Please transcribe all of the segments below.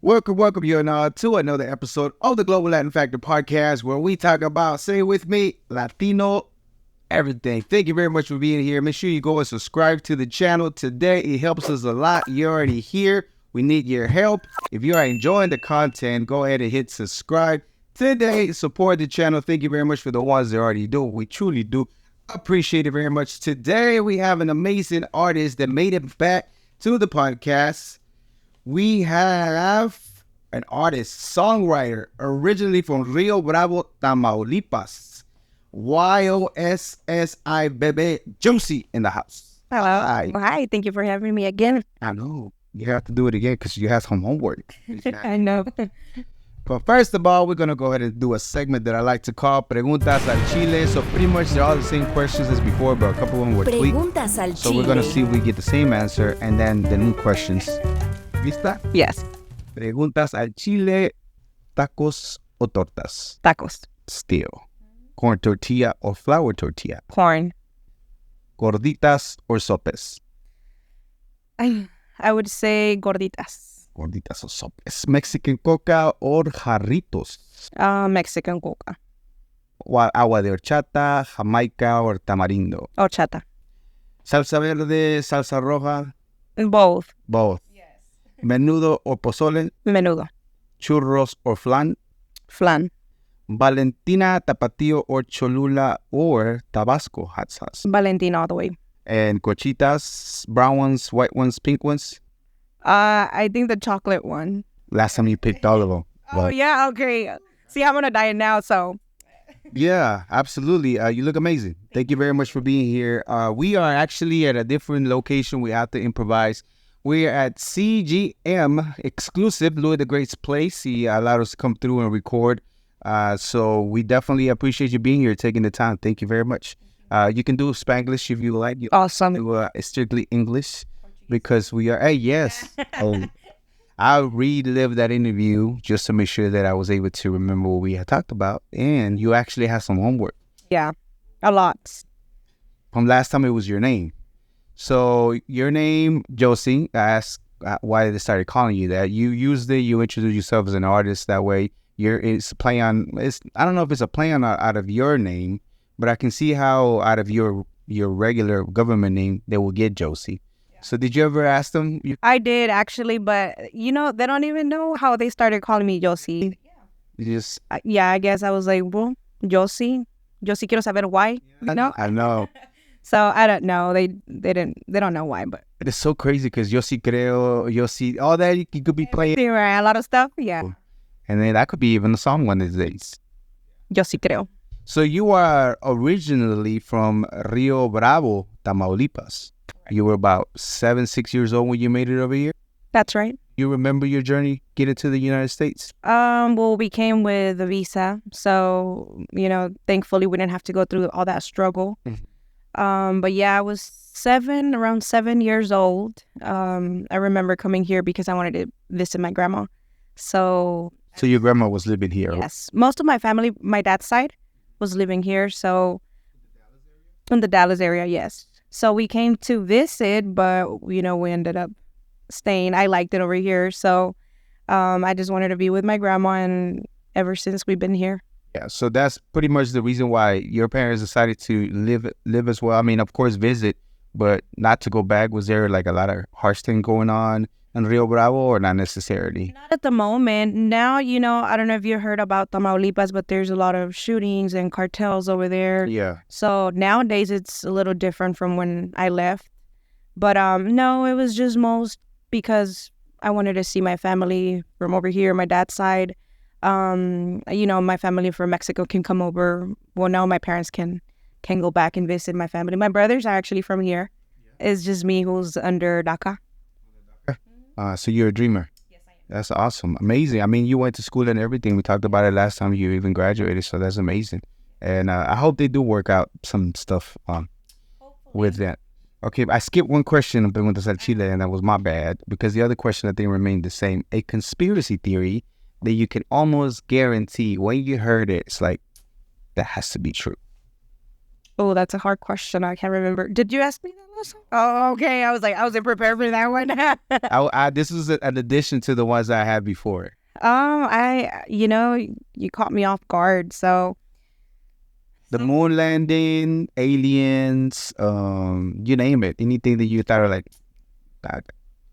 Welcome, you and to another episode of the Global Latin Factor podcast, where we talk about, say it with me, Latino everything. Thank you very much for being here. Make sure you go and subscribe to the channel today. It helps us a lot. You're already here. We need your help. If you are enjoying the content, go ahead and hit subscribe today. Support the channel. Thank you very much for the ones that already do. We truly do appreciate it very much. Today, we have an amazing artist that made it back to the podcast. We have an artist, songwriter, originally from Rio Grande, Tamaulipas. Yossy Bebe Yossy in the house. Hello. Hi. Thank you for having me again. I know. You have to do it again because you have some homework. I know. But first of all, we're going to go ahead and do a segment that I like to call Preguntas al Chile. So pretty much they're all the same questions as before, but a couple of them were tweaked. Preguntas al Chile. So we're going to see if we get the same answer and then the new questions. ¿Lista? Yes. Preguntas al Chile, tacos o tortas? Tacos. Still. Corn tortilla or flour tortilla? Corn. Gorditas or sopes? I would say gorditas. Gorditas or sopes. Mexican coca or jarritos? Mexican coca. Agua de horchata, jamaica or tamarindo? Horchata. Salsa verde, salsa roja? Both. Both. Yes. Menudo or pozole? Menudo. Churros or flan? Flan. Valentina, Tapatio, or Cholula, or Tabasco hot sauce? Valentin all the way. And cochitas, brown ones, white ones, pink ones? I think the chocolate one. Last time you picked all of them. Oh, yeah, okay. See, I'm on a diet now, so. Yeah, absolutely. You look amazing. Thank you very much for being here. We are actually at a different location. We have to improvise. We're at CGM exclusive, Louis the Great's place. He allowed us to come through and record. So we definitely appreciate you being here, taking the time. Thank you very much. You can do Spanglish if you like. Awesome. Do, strictly English because we are. Hey, yes. I relived that interview just to make sure that I was able to remember what we had talked about. And you actually have some homework. Yeah, a lot. From last time, it was your name. So your name, Yossy, I asked why they started calling you that. You used it. You introduced yourself as an artist that way. It's a play on. I don't know if it's a play on out of your name, but I can see how out of your regular government name they will get Yossy. Yeah. So did you ever ask them? I did actually, but they don't even know how they started calling me Yossy. You just I guess I was like, well, Yossy quiero saber why. No, I know. So I don't know. They don't know why, but it's so crazy because Yossy creo, Yossy, all that you could be playing. A lot of stuff. Yeah. Cool. And then that could be even a song one of these days. Yossy creo. So you are originally from Rio Grande, Tamaulipas. Right. You were about 6 years old when you made it over here? That's right. You remember your journey getting to the United States? Well, we came with a visa. So, thankfully we didn't have to go through all that struggle. Mm-hmm. But yeah, I was around 7 years old. I remember coming here because I wanted to visit my grandma. So your grandma was living here? Yes. Most of my family, my dad's side, was living here. So in the Dallas area, yes. So we came to visit, but, we ended up staying. I liked it over here. So I just wanted to be with my grandma, and ever since we've been here. Yeah, so that's pretty much the reason why your parents decided to live as well. I mean, of course, visit, but not to go back. Was there like a lot of harsh thing going on in Rio Grande, or not necessarily? Not at the moment. Now, I don't know if you heard about Tamaulipas, but there's a lot of shootings and cartels over there. Yeah. So nowadays it's a little different from when I left. But no, it was just most because I wanted to see my family from over here, my dad's side. My family from Mexico can come over. Well, now my parents can go back and visit my family. My brothers are actually from here. Yeah. It's just me who's under DACA. So you're a dreamer. Yes, I am. That's awesome. Amazing. I mean, you went to school and everything. We talked about it last time you even graduated, so that's amazing. And I hope they do work out some stuff with that. Okay, I skipped one question about Preguntas al Chile, and that was my bad, because the other question I think remained the same. A conspiracy theory that you can almost guarantee when you heard it, it's like, that has to be true. Oh, that's a hard question. I can't remember. Did you ask me that last time? Oh, okay. I was like, I wasn't prepared for that one. This was an addition to the ones I had before. You caught me off guard. So The moon landing, aliens, you name it. Anything that you thought of like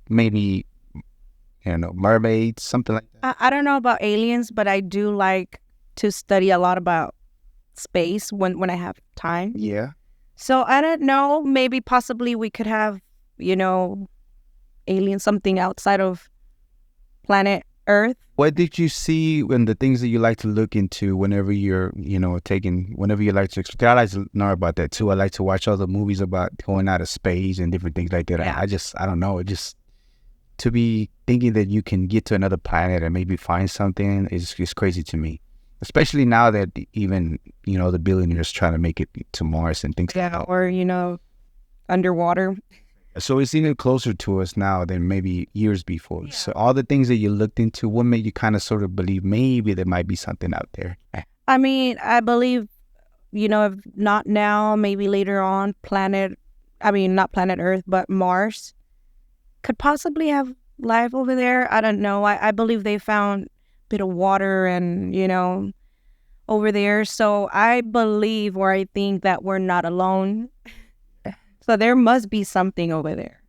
maybe, mermaids, something like that. I don't know about aliens, but I do like to study a lot about space when I have time. Yeah. So I don't know. Maybe possibly we could have, aliens, something outside of planet Earth. What did you see when the things that you like to look into whenever you're, whenever you like to explore? I like to know about that too. I like to watch all the movies about going out of space and different things like that. Yeah. I don't know. It just, to be thinking that you can get to another planet and maybe find something is crazy to me. Especially now that even, the billionaires trying to make it to Mars and things like that. Or, underwater. So it's even closer to us now than maybe years before. Yeah. So all the things that you looked into, what made you kind of sort of believe maybe there might be something out there? I mean, I believe, if not now, maybe later on, not planet Earth, but Mars could possibly have life over there. I don't know. I believe they found a bit of water and, over there. So I believe, or I think that we're not alone. So there must be something over there,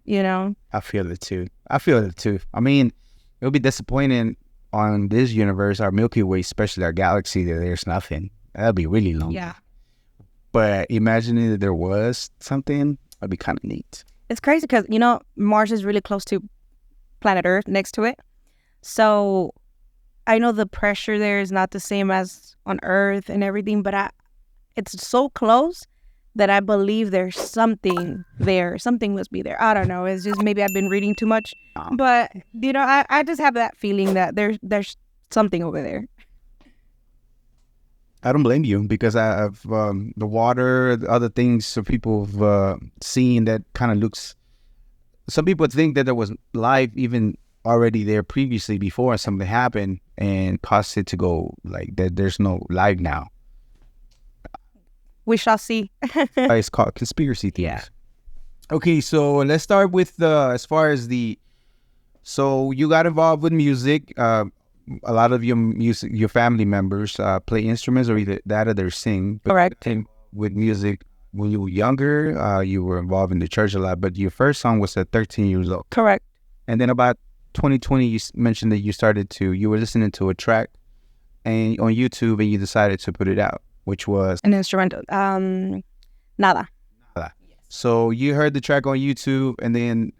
I feel it too. I mean, it would be disappointing on this universe, our Milky Way, especially our galaxy, that there's nothing. That'd be really lonely. Yeah. But imagining that there was something, that'd be kind of neat. It's crazy because, Mars is really close to planet Earth, next to it. So I know the pressure there is not the same as on Earth and everything, but it's so close that I believe there's something there. Something must be there. I don't know. It's just maybe I've been reading too much. But, I just have that feeling that there's something over there. I don't blame you because I've the water, the other things so people have seen that kind of looks... Some people think that there was life even already there previously before something happened and caused it to go like that. There's no life now. We shall see. It's called conspiracy theories. Yeah. Okay, so let's start with as far as so you got involved with music. A lot of your family members play instruments or either that or they sing. Correct. With music when you were younger, you were involved in the church a lot, but your first song was at 13 years old. Correct. And then about 2020, you mentioned that you were listening to a track and on YouTube and you decided to put it out, which was an instrumental. Nada. So you heard the track on YouTube and then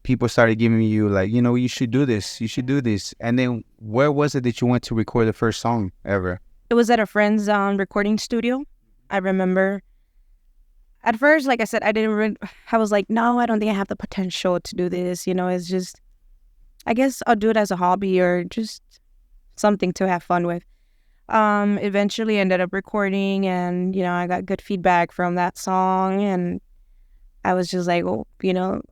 people started giving you like, you should do this. You should do this. And then where was it that you went to record the first song ever? It was at a friend's recording studio. I remember at first, like I said, I was like, no, I don't think I have the potential to do this. It's just, I guess I'll do it as a hobby or just something to have fun with. Eventually ended up recording and, I got good feedback from that song and I was just like,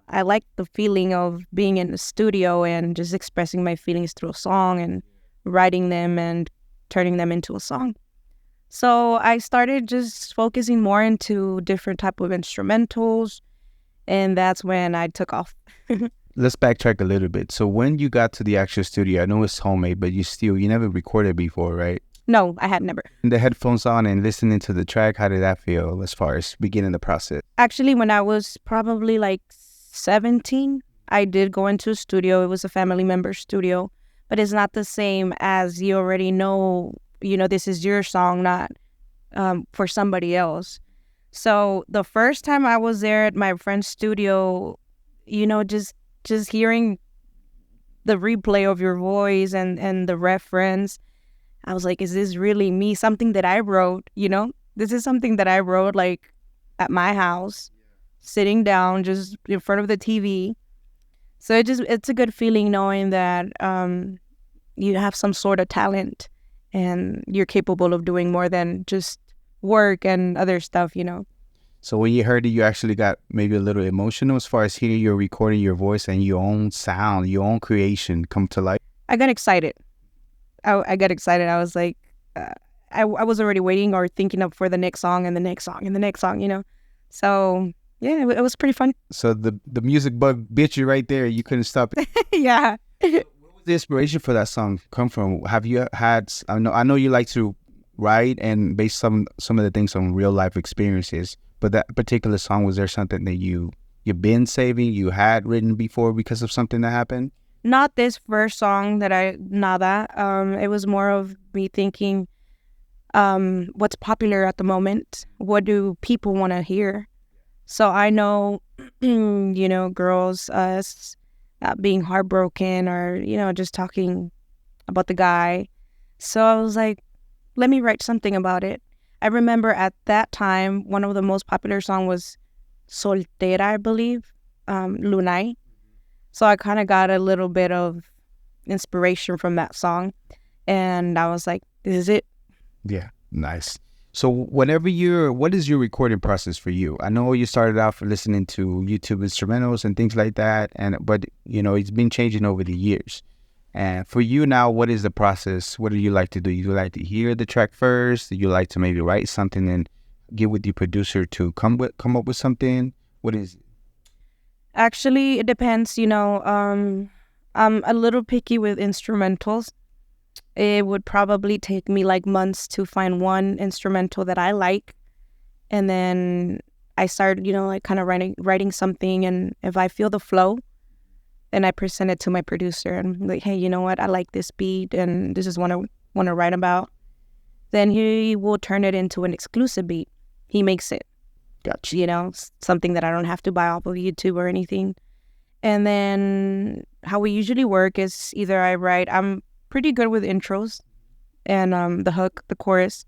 I like the feeling of being in the studio and just expressing my feelings through a song and writing them and turning them into a song. So I started just focusing more into different type of instrumentals and that's when I took off. Let's backtrack a little bit. So when you got to the actual studio, I know it's homemade, but you never recorded before, right? No, I had never. The headphones on and listening to the track, how did that feel as far as beginning the process? Actually, when I was probably like 17, I did go into a studio. It was a family member's studio, but it's not the same as you already know, this is your song, not for somebody else. So the first time I was there at my friend's studio, just hearing the replay of your voice and the reference, I was like, is this really me? Something that I wrote, This is something that I wrote like at my house, sitting down just in front of the TV. So it's a good feeling knowing that you have some sort of talent and you're capable of doing more than just work and other stuff, So when you heard it, you actually got maybe a little emotional as far as hearing your recording your voice and your own sound, your own creation come to life? I got excited. I got excited. I was like, I was already waiting or thinking of for the next song and the next song and the next song, you know. So yeah, it was pretty fun. So the music bug bit you right there. You couldn't stop it. Yeah. Where was the inspiration for that song come from? Have you had? I know you like to write and base some of the things on real life experiences. But that particular song, was there something that you've been saving, you had written before because of something that happened? Not this first song that Nada. It was more of me thinking, what's popular at the moment? What do people want to hear? So I know, you know, girls being heartbroken or, you know, just talking about the guy. So I was like, let me write something about it. I remember at that time, one of the most popular songs was Soltera, I believe, Lunay. So I kind of got a little bit of inspiration from that song. And I was like, this is it. Yeah, nice. So what is your recording process for you? I know you started out for listening to YouTube instrumentals and things like that, but you know, it's been changing over the years. And for you now, what is the process? What do you like to do? You like to hear the track first? Do you like to maybe write something and get with the producer to come up with something? What is it? Actually, it depends, you know. I'm a little picky with instrumentals. It would probably take me like months to find one instrumental that I like. And then I start, you know, like kind of writing something. And if I feel the flow, then I present it to my producer. And I'm like, hey, you know what? I like this beat and this is what I want to write about. Then he will turn it into an exclusive beat. He makes it. Gotcha. You know, something that I don't have to buy off of YouTube or anything. And then how we usually work is either I'm pretty good with intros and the hook, the chorus.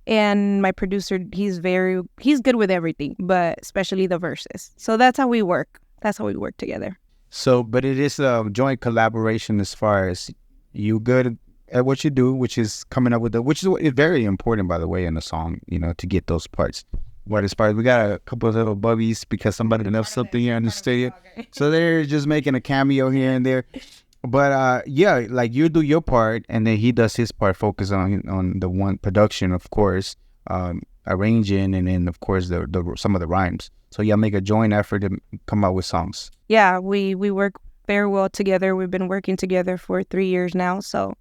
And my producer, he's good with everything, but especially the verses. So that's how we work. That's how we work together. So, but it is a joint collaboration as far as you good at what you do, which is coming up with which is very important, by the way, in a song, you know, to get those parts. What as far as we got a couple of little bubbies because somebody left something here in the studio. So they're just making a cameo here and there. But yeah, like you do your part and then he does his part, focus on the one production, of course, arranging, and then of course the some of the rhymes. So y'all make a joint effort to come out with songs. Yeah, we work very well together. We've been working together for 3 years now. So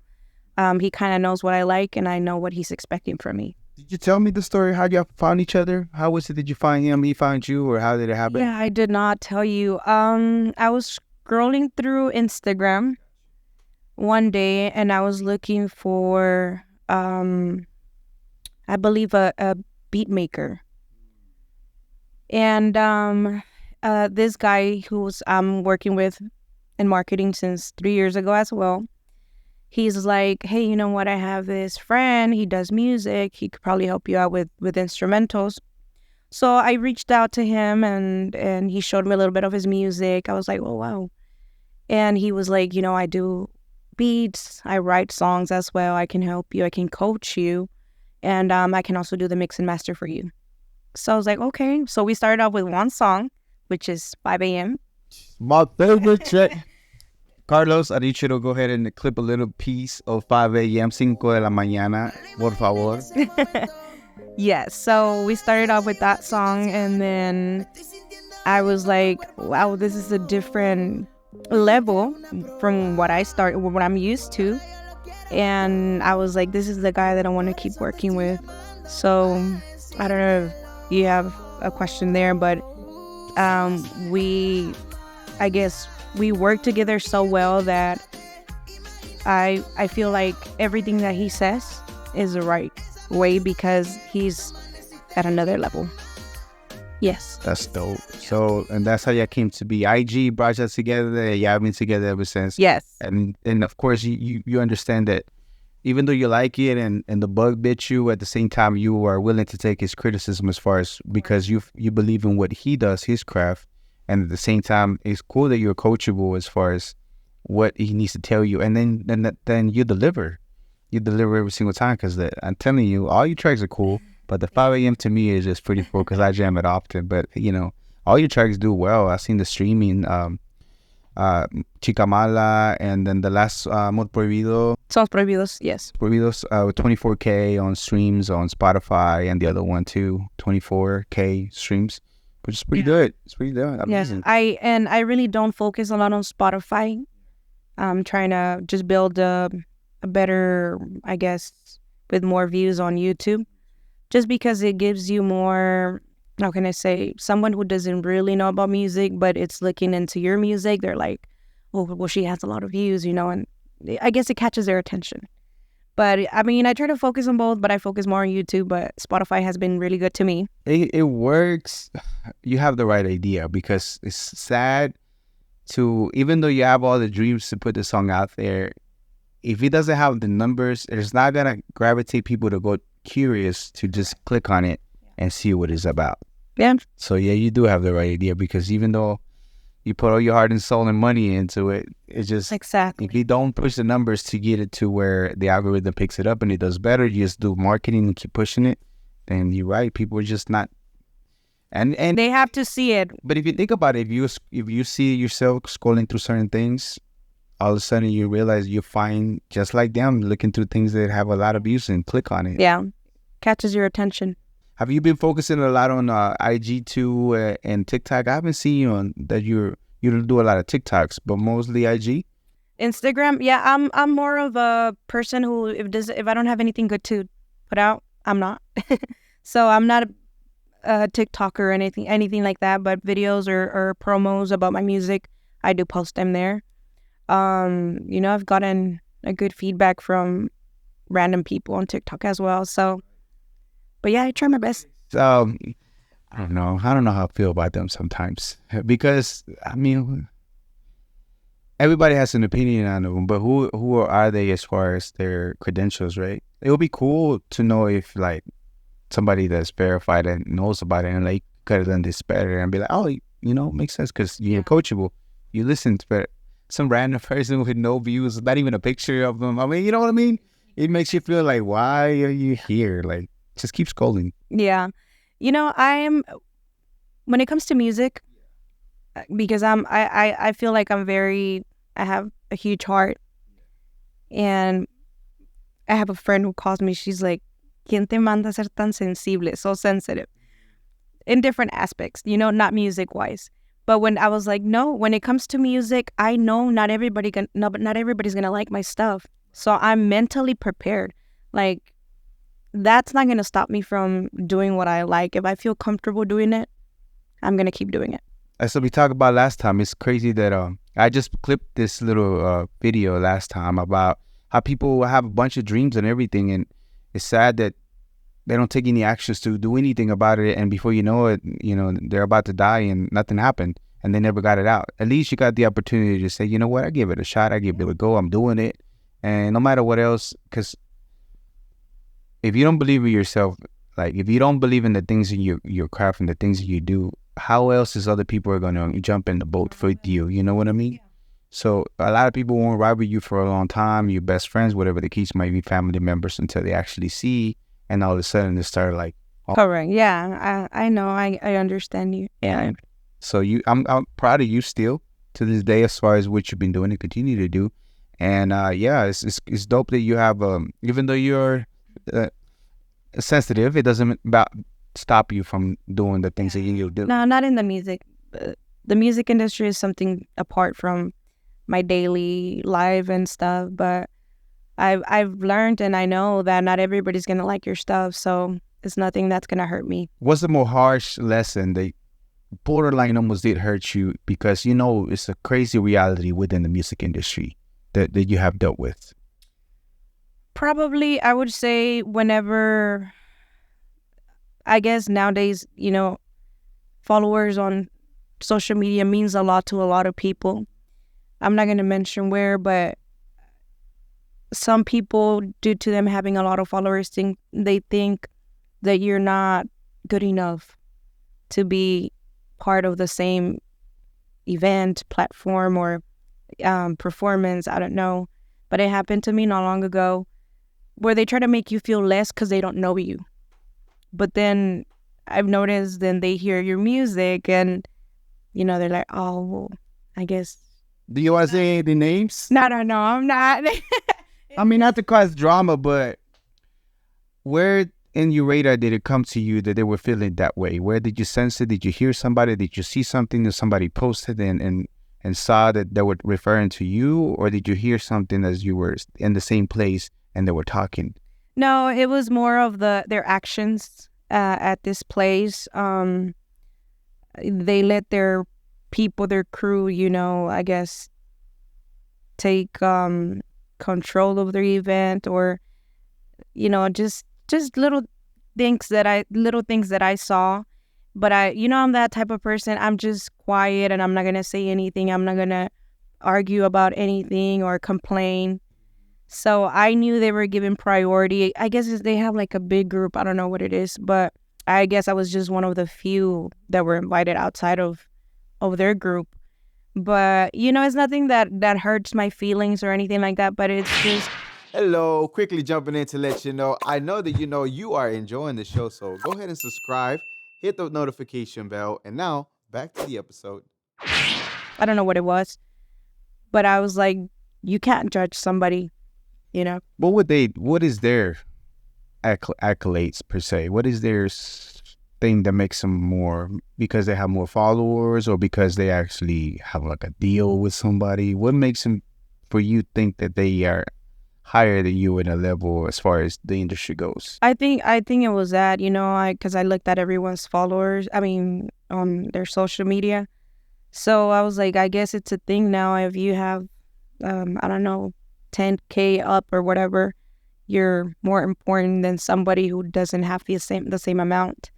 he kind of knows what I like and I know what he's expecting from me. Did you tell me the story how y'all found each other? How was it? Did you find him? He found you, or how did it happen? Yeah, I did not tell you. I was scrolling through Instagram one day and I was looking for, I believe a beat maker. And this guy who's I'm working with in marketing since 3 years ago as well, he's like, hey, you know what? I have this friend. He does music. He could probably help you out with instrumentals. So I reached out to him and he showed me a little bit of his music. I was like, oh, wow. And he was like, you know, I do beats. I write songs as well. I can help you. I can coach you. And I can also do the mix and master for you. So I was like, okay. So we started off with one song, which is 5 a.m. My favorite track. Carlos, I need you to go ahead and clip a little piece of 5 a.m. 5 de la mañana, por favor. Yes. So we started off with that song. And then I was like, wow, this is a different level from what I'm used to. And I was like, this is the guy that I want to keep working with. So I don't know if you have a question there, but I guess we work together so well that I feel like everything that he says is the right way because he's at another level. Yes. That's dope. So, and that's how y'all came to be. IG brought y'all together. Y'all been together ever since. Yes. And of course, you understand that even though you like it and the bug bit you, at the same time, you are willing to take his criticism as far as because you believe in what he does, his craft. And at the same time, it's cool that you're coachable as far as what he needs to tell you. And then you deliver. You deliver every single time because I'm telling you, all your tracks are cool. But the 5 a.m. to me is just pretty cool because I jam it often. But, you know, all your tracks do well. I've seen the streaming Chicamala, and then the last Mod Prohibido, Songs Prohibidos, yes. Prohibidos with 24K on streams on Spotify, and the other one too, 24K streams, which is pretty good. It's pretty good. Amazing. I really don't focus a lot on Spotify. I'm trying to just build a better, I guess, with more views on YouTube, just because it gives you more, how can I say, someone who doesn't really know about music, but it's looking into your music. They're like, oh, well, she has a lot of views, and I guess it catches their attention. But I mean, I try to focus on both, but I focus more on YouTube. But Spotify has been really good to me. It works. You have the right idea, because it's sad to, even though you have all the dreams to put the song out there, if it doesn't have the numbers, it's not gonna gravitate people to go curious to just click on it and see what it's about. Yeah. So yeah, you do have the right idea, because even though you put all your heart and soul and money into it, it's just, Exactly. if you don't push the numbers to get it to where the algorithm picks it up and it does better, you just do marketing and keep pushing it, then you're right, people are just not, and They have to see it. but if you think about it, if you see yourself scrolling through certain things, all of a sudden you realize you find, just like them, looking through things that have a lot of views and click on it. Yeah. Catches your attention. Have you been focusing a lot on IG too and TikTok? I haven't seen you on that. You don't do a lot of TikToks, but mostly IG. Instagram, yeah, I'm more of a person who, if I don't have anything good to put out, I'm not. So I'm not a TikToker or anything like that. But videos or promos about my music, I do post them there. I've gotten a good feedback from random people on TikTok as well. So, but yeah, I try my best. So I don't know how I feel about them sometimes, because I mean, everybody has an opinion on them, but who are they as far as their credentials, right? It would be cool to know if like somebody that's verified and knows about it and like could have done this better and be like, oh, makes sense, because you're coachable. You listen to it. Some random person with no views, not even a picture of them. I mean, you know what I mean? It makes you feel like, why are you here? Like, just keep scrolling. Yeah. When it comes to music, because I feel like I have a huge heart, and I have a friend who calls me, she's like, ¿Quién te manda a ser tan sensible, so sensitive? In different aspects, not music-wise. But when I was like, no, when it comes to music, I know not everybody's gonna like my stuff. So I'm mentally prepared. Like, that's not gonna stop me from doing what I like. If I feel comfortable doing it, I'm gonna keep doing it. As we talked about last time, it's crazy that I just clipped this little video last time about how people have a bunch of dreams and everything, and it's sad that they don't take any actions to do anything about it, and before you know it, they're about to die and nothing happened, and they never got it out. At least you got the opportunity to say, you know what, I give it a shot, I give it a go, I'm doing it, and no matter what else, because if you don't believe in yourself, like if you don't believe in the things in your craft and the things that you do, how else is other people are going to jump in the boat for you? You know what I mean? Yeah. So a lot of people won't ride with you for a long time, your best friends, whatever the case might be, family members, until they actually see. And all of a sudden, they start like, oh. Correct. Yeah, I know. I understand you. Yeah. So I'm proud of you still to this day as far as what you've been doing and continue to do. And it's dope that you have even though you're sensitive, it doesn't stop you from doing the things that you do. No, not in the music. The music industry is something apart from my daily life and stuff, but I've learned and I know that not everybody's gonna like your stuff, so it's nothing that's gonna hurt me. What's the more harsh lesson that borderline almost did hurt you, because it's a crazy reality within the music industry that you have dealt with? Probably, I would say whenever, I guess nowadays, followers on social media means a lot to a lot of people. I'm not gonna mention where, but some people, due to them having a lot of followers, think that you're not good enough to be part of the same event, platform, or performance. I don't know. But it happened to me not long ago, where they try to make you feel less because they don't know you. But then I've noticed then they hear your music and, they're like, oh, well, I guess Do you want to say any names? No, I'm not. I mean, not to cause drama, but where in your radar did it come to you that they were feeling that way? Where did you sense it? Did you hear somebody? Did you see something that somebody posted and saw that they were referring to you? Or did you hear something as you were in the same place and they were talking? No, it was more of their actions at this place. They let their people, their crew, I guess, take control of the event, or just little things that I saw. But I'm that type of person. I'm just quiet and I'm not gonna say anything. I'm not gonna argue about anything or complain. So I knew they were giving priority. I guess they have like a big group. I don't know what it is, but I guess I was just one of the few that were invited outside of their group. But it's nothing that hurts my feelings or anything like that. But it's just Hello, quickly jumping in to let you know. I know that you are enjoying the show, so go ahead and subscribe, hit the notification bell, and now back to the episode. I don't know what it was, but I was like, you can't judge somebody, But what is their accolades per se? What is their thing that makes them more, because they have more followers or because they actually have like a deal with somebody? What makes them, for you, think that they are higher than you in a level as far as the industry goes? I think it was that, because I looked at everyone's followers, on their social media. So I was like, I guess it's a thing now. If you have, I don't know, 10K up or whatever, you're more important than somebody who doesn't have the same amount.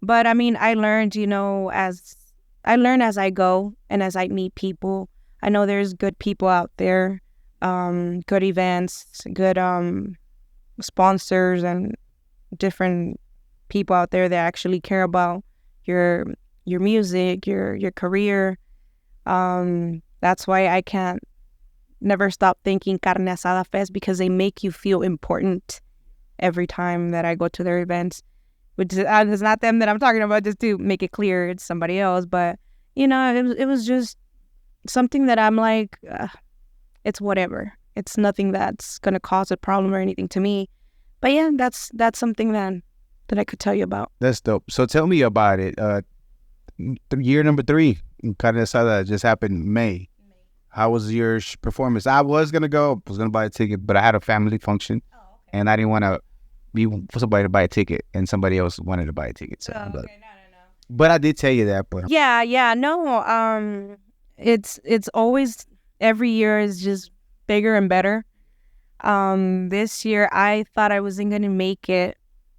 But I learned, as I go and as I meet people. I know there's good people out there, good events, good sponsors, and different people out there that actually care about your music, your career. That's why I can't never stop thinking Carne Asada Fest, because they make you feel important every time that I go to their events. Which is not them that I'm talking about, just to make it clear it's somebody else. But it was just something that I'm like, it's whatever. It's nothing that's gonna cause a problem or anything to me. But yeah, that's something that I could tell you about. That's dope. So tell me about it. Year number 3, Carne Asada just happened in May. How was your performance? I was gonna go. I was gonna buy a ticket, but I had a family function, and I didn't want to be somebody to buy a ticket, and somebody else wanted to buy a ticket. So, No. but I did tell you that. But Yeah, no. It's always, every year is just bigger and better. This year I thought I wasn't gonna make it.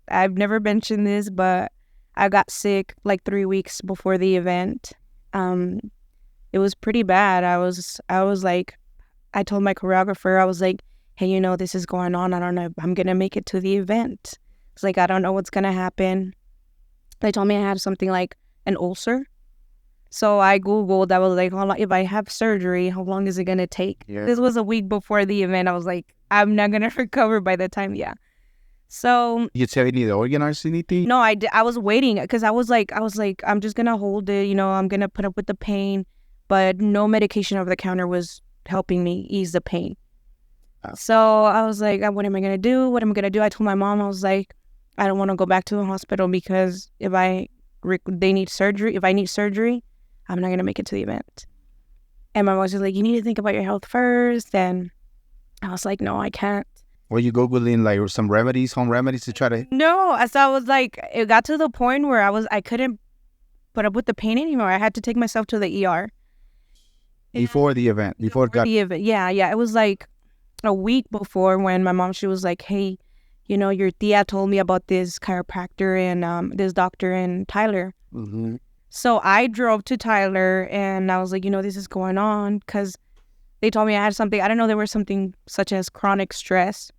I've never mentioned this, but I got sick like 3 weeks before the event. It was pretty bad. I was like, I told my choreographer, I was like, hey, this is going on. I don't know if I'm going to make it to the event. It's like, I don't know what's going to happen. They told me I had something like an ulcer. So I Googled, I was like, if I have surgery, how long is it going to take? Yeah. This was a week before the event. I was like, I'm not going to recover by the time. Yeah. So you tell me to organize anything? No, I was waiting, because I was like, I'm just going to hold it. I'm going to put up with the pain. But no medication over the counter was helping me ease the pain. Oh. So I was like, what am I going to do? What am I going to do? I told my mom, I was like, I don't want to go back to the hospital, because if I need surgery, I'm not going to make it to the event. And my mom was just like, you need to think about your health first. And I was like, no, I can't. Were you Googling like some home remedies to try to? No. So I was like, it got to the point where I couldn't put up with the pain anymore. I had to take myself to the ER. Before the event, the event. Yeah. It was like a week before, when my mom, she was like, hey, your tia told me about this chiropractor and this doctor in Tyler. Mm-hmm. So I drove to Tyler, and I was like, this is going on, because they told me I had something. I don't know, there was something such as chronic stress.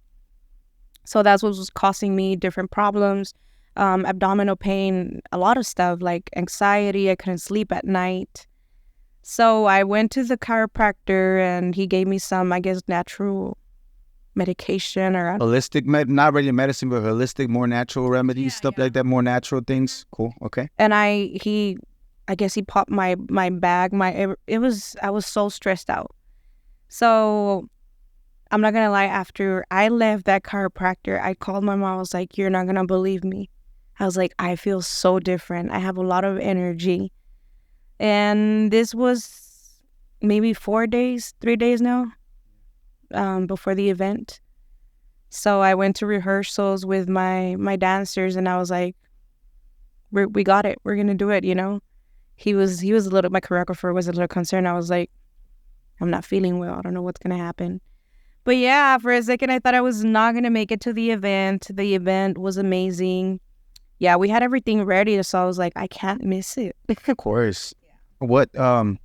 So that's what was causing me different problems, abdominal pain, a lot of stuff like anxiety. I couldn't sleep at night. So I went to the chiropractor, and he gave me some, I guess, natural medication or holistic, not really medicine, but holistic, more natural remedies, stuff like that, more natural things. Cool. Okay. And he I guess he popped my bag. I was so stressed out. So I'm not gonna lie, after I left that chiropractor, I called my mom. I was like, you're not gonna believe me. I was like, I feel so different. I have a lot of energy. And this was maybe 3 days now, before the event. So I went to rehearsals with my dancers, and I was like, we got it. We're gonna do it, you know? He was a little, my choreographer was a little concerned. I was like, I'm not feeling well. I don't know what's gonna happen. But yeah, for a second, I thought I was not going to make it to the event. The event was amazing. Yeah, we had everything ready, so I was like, I can't miss it. Of course. While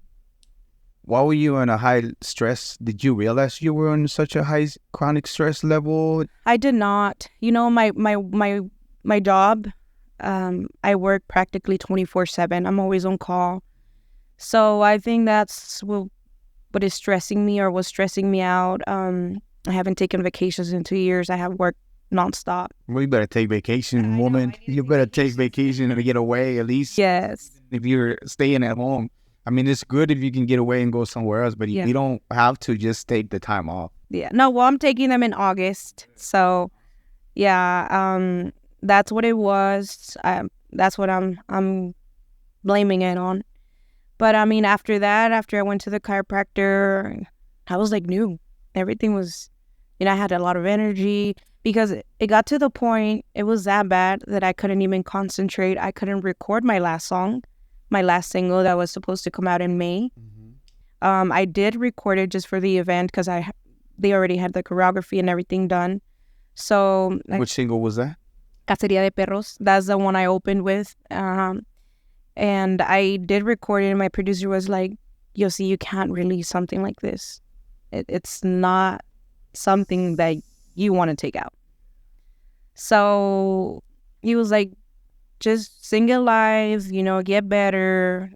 were you on a high stress? Did you realize you were on such a high chronic stress level? I did not. You know, my job, I work practically 24/7. I'm always on call. So I think that's what is stressing me or was stressing me out. I haven't taken vacations in 2 years. I have worked nonstop. Well, you better take vacation, woman. You better take vacation and get away at least. Yes. If you're staying at home. I mean, it's good if you can get away and go somewhere else, but you don't have to just take the time off. Yeah. No, well, I'm taking them in August. So, yeah, that's what it was. That's what I'm blaming it on. But I mean, after I went to the chiropractor, I was like new. Everything was, I had a lot of energy because it got to the point, it was that bad that I couldn't even concentrate. I couldn't record my last single that was supposed to come out in May. Mm-hmm. I did record it just for the event because they already had the choreography and everything done. So. Which single was that? Cacería de Perros. That's the one I opened with. And I did record it, and my producer was like, Yossy, you can't release something like this. It's not something that you want to take out. So he was like, just sing it live, get better,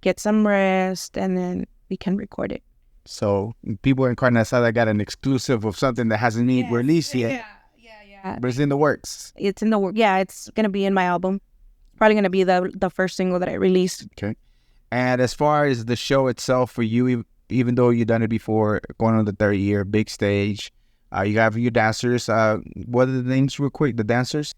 get some rest, and then we can record it. So people in Carne Asada got an exclusive of something that hasn't been released yet. Yeah. But it's in the works. It's in the works. Yeah, it's going to be in my album. Probably going to be the first single that I released. Okay. And as far as the show itself for you, even though you've done it before, going on the third year, big stage, you have your dancers. What are the names real quick, the dancers?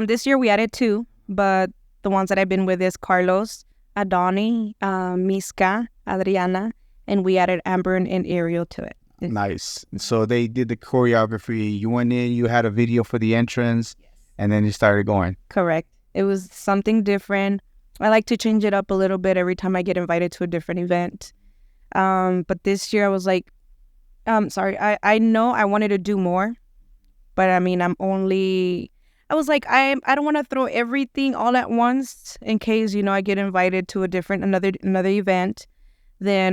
This year we added 2, but the ones that I've been with is Carlos, Adoni, Miska, Adriana, and we added Amber and Ariel to it. Nice. So they did the choreography. You went in, you had a video for the entrance, and then you started going. Correct. It was something different. I like to change it up a little bit every time I get invited to a different event. But this year I was like, I know I wanted to do more, but I mean, I was like, I don't want to throw everything all at once in case, I get invited to another event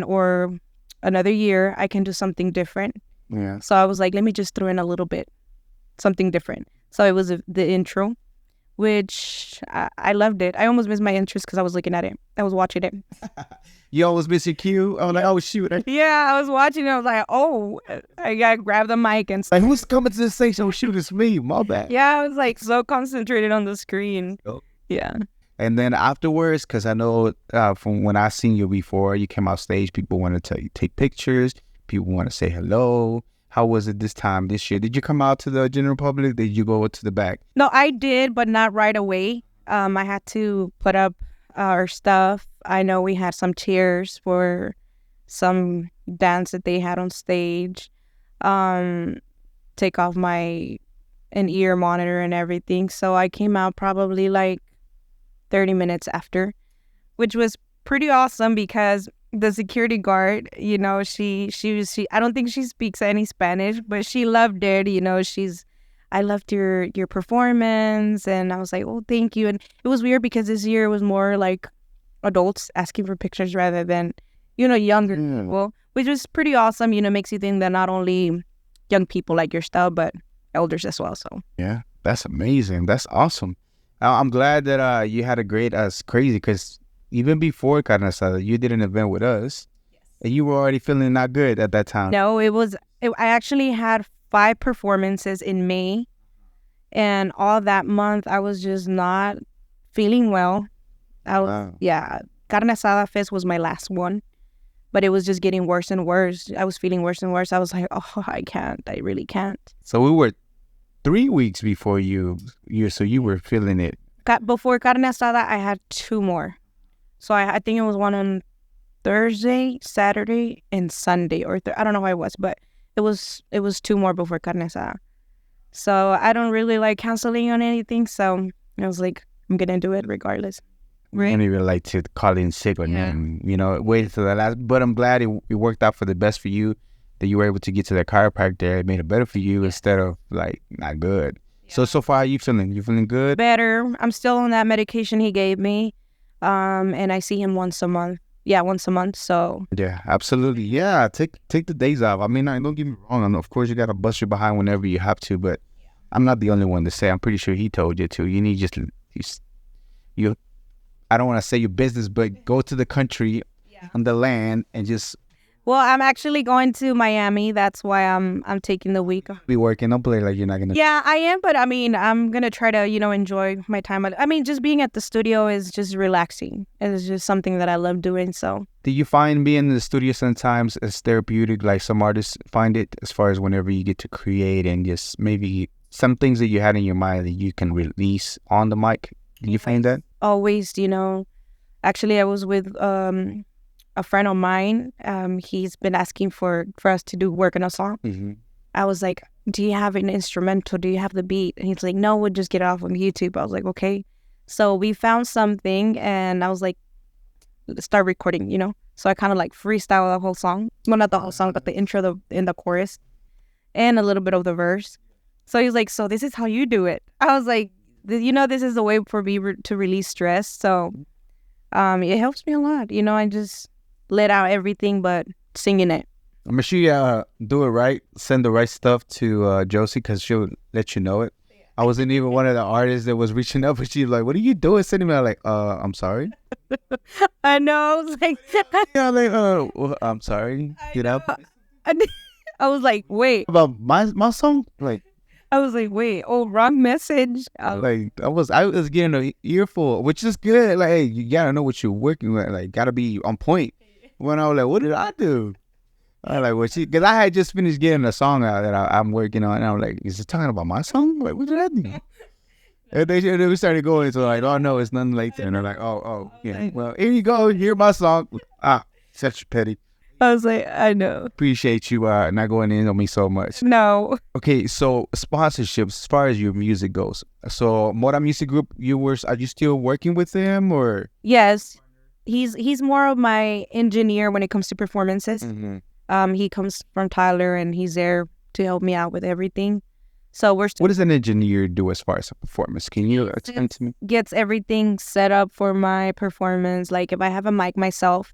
or another year, I can do something different. Yeah. So I was like, let me just throw in a little bit, something different. So it was the intro, which I loved it. I almost missed my interest because I was looking at it. I was watching it. You always miss your cue? I was like, oh, shoot. Yeah, I was watching it. I was like, oh, I got to grab the mic and like, who's coming to the station? Oh, shoot, it's me. My bad. Yeah, I was like so concentrated on the screen. Oh. Yeah. And then afterwards, because I know from when I seen you before, you came out stage, people want to tell you take pictures. People want to say hello. How was it this year? Did you come out to the general public? Did you go to the back? No, I did, but not right away. I had to put up our stuff. I know we had some chairs for some dance that they had on stage. Take off my in-ear monitor and everything. So I came out probably like 30 minutes after, which was pretty awesome because the security guard, she I don't think she speaks any Spanish, but she loved it. I loved your performance, and I was like, oh, thank you. And it was weird because this year it was more like adults asking for pictures rather than, younger people, which was pretty awesome. Makes you think that not only young people like your style, but elders as well. So yeah, that's amazing. That's awesome. I'm glad that you had a great crazy because even before Carne Asada, you did an event with us, and you were already feeling not good at that time. No, I actually had 5 performances in May, and all that month I was just not feeling well. Carne Asada Fest was my last one, but it was just getting worse and worse. I was feeling worse and worse. I was like, oh, I can't. I really can't. So we were 3 weeks before so you were feeling it. Before Carne Asada, I had 2 more. So I think it was one on Thursday, Saturday, and Sunday, or I don't know how it was, but it was 2 more before Carne Asada. So I don't really like canceling on anything. So I was like, I'm gonna do it regardless. I don't even like to call in sick or nothing, wait until the last. But I'm glad it worked out for the best for you, that you were able to get to the chiropractor. It made it better for you instead of like not good. Yeah. So far, how you feeling? You feeling good? Better. I'm still on that medication he gave me, and I see him once a month. Yeah, once a month. So yeah, absolutely. Yeah, take the days off. I mean, don't get me wrong. Of course, you gotta bust your behind whenever you have to. But I'm not the only one to say. I'm pretty sure he told you to. You need you. I don't want to say your business, but go to the country, on the land, and just. Well, I'm actually going to Miami. That's why I'm taking the week. Be working. Don't play like you're not gonna. Yeah, I am, but I mean, I'm gonna try to enjoy my time. I mean, just being at the studio is just relaxing. It's just something that I love doing. So. Do you find being in the studio sometimes as therapeutic? Like some artists find it, as far as whenever you get to create and just maybe some things that you had in your mind that you can release on the mic. Do you find that? Always, Actually, I was with a friend of mine. He's been asking for us to do work on a song. Mm-hmm. I was like, do you have an instrumental? Do you have the beat? And he's like, no, we'll just get it off on YouTube. I was like, okay. So we found something, and I was like, let's start recording, So I kind of like freestyle the whole song. Well, not the whole song, but the intro in the chorus and a little bit of the verse. So he's like, so this is how you do it. I was like, this is a way for me to release stress. So it helps me a lot. I just let out everything but singing it. I'm sure you do it right. Send the right stuff to Yossy, because she'll let you know it. Yeah. I wasn't even one of the artists that was reaching up, but she's like, what are you doing? Sending me, I'm like, I'm sorry. I know. I was like, yeah, like, well, I'm sorry. I was like, wait. About my song? Like, I was like, wait, wrong message. I was getting an earful, which is good. Like, hey, you gotta know what you're working with. Like, gotta be on point. When I was like, what did I do? I was like, because I had just finished getting a song out that I'm working on, and I was like, is it talking about my song? Like, what did I do? And we started going, so like, oh no, it's nothing like that. And they're like, oh, yeah. Well, here you go, hear my song. Such petty. I was like, I know. Appreciate you not going in on me so much. No. Okay, so sponsorships, as far as your music goes. So Moda Music Group, are you still working with them, or? Yes. He's more of my engineer when it comes to performances. Mm-hmm. He comes from Tyler, and he's there to help me out with everything. So what does an engineer do as far as a performance? Can you explain to me? Gets everything set up for my performance. Like if I have a mic myself,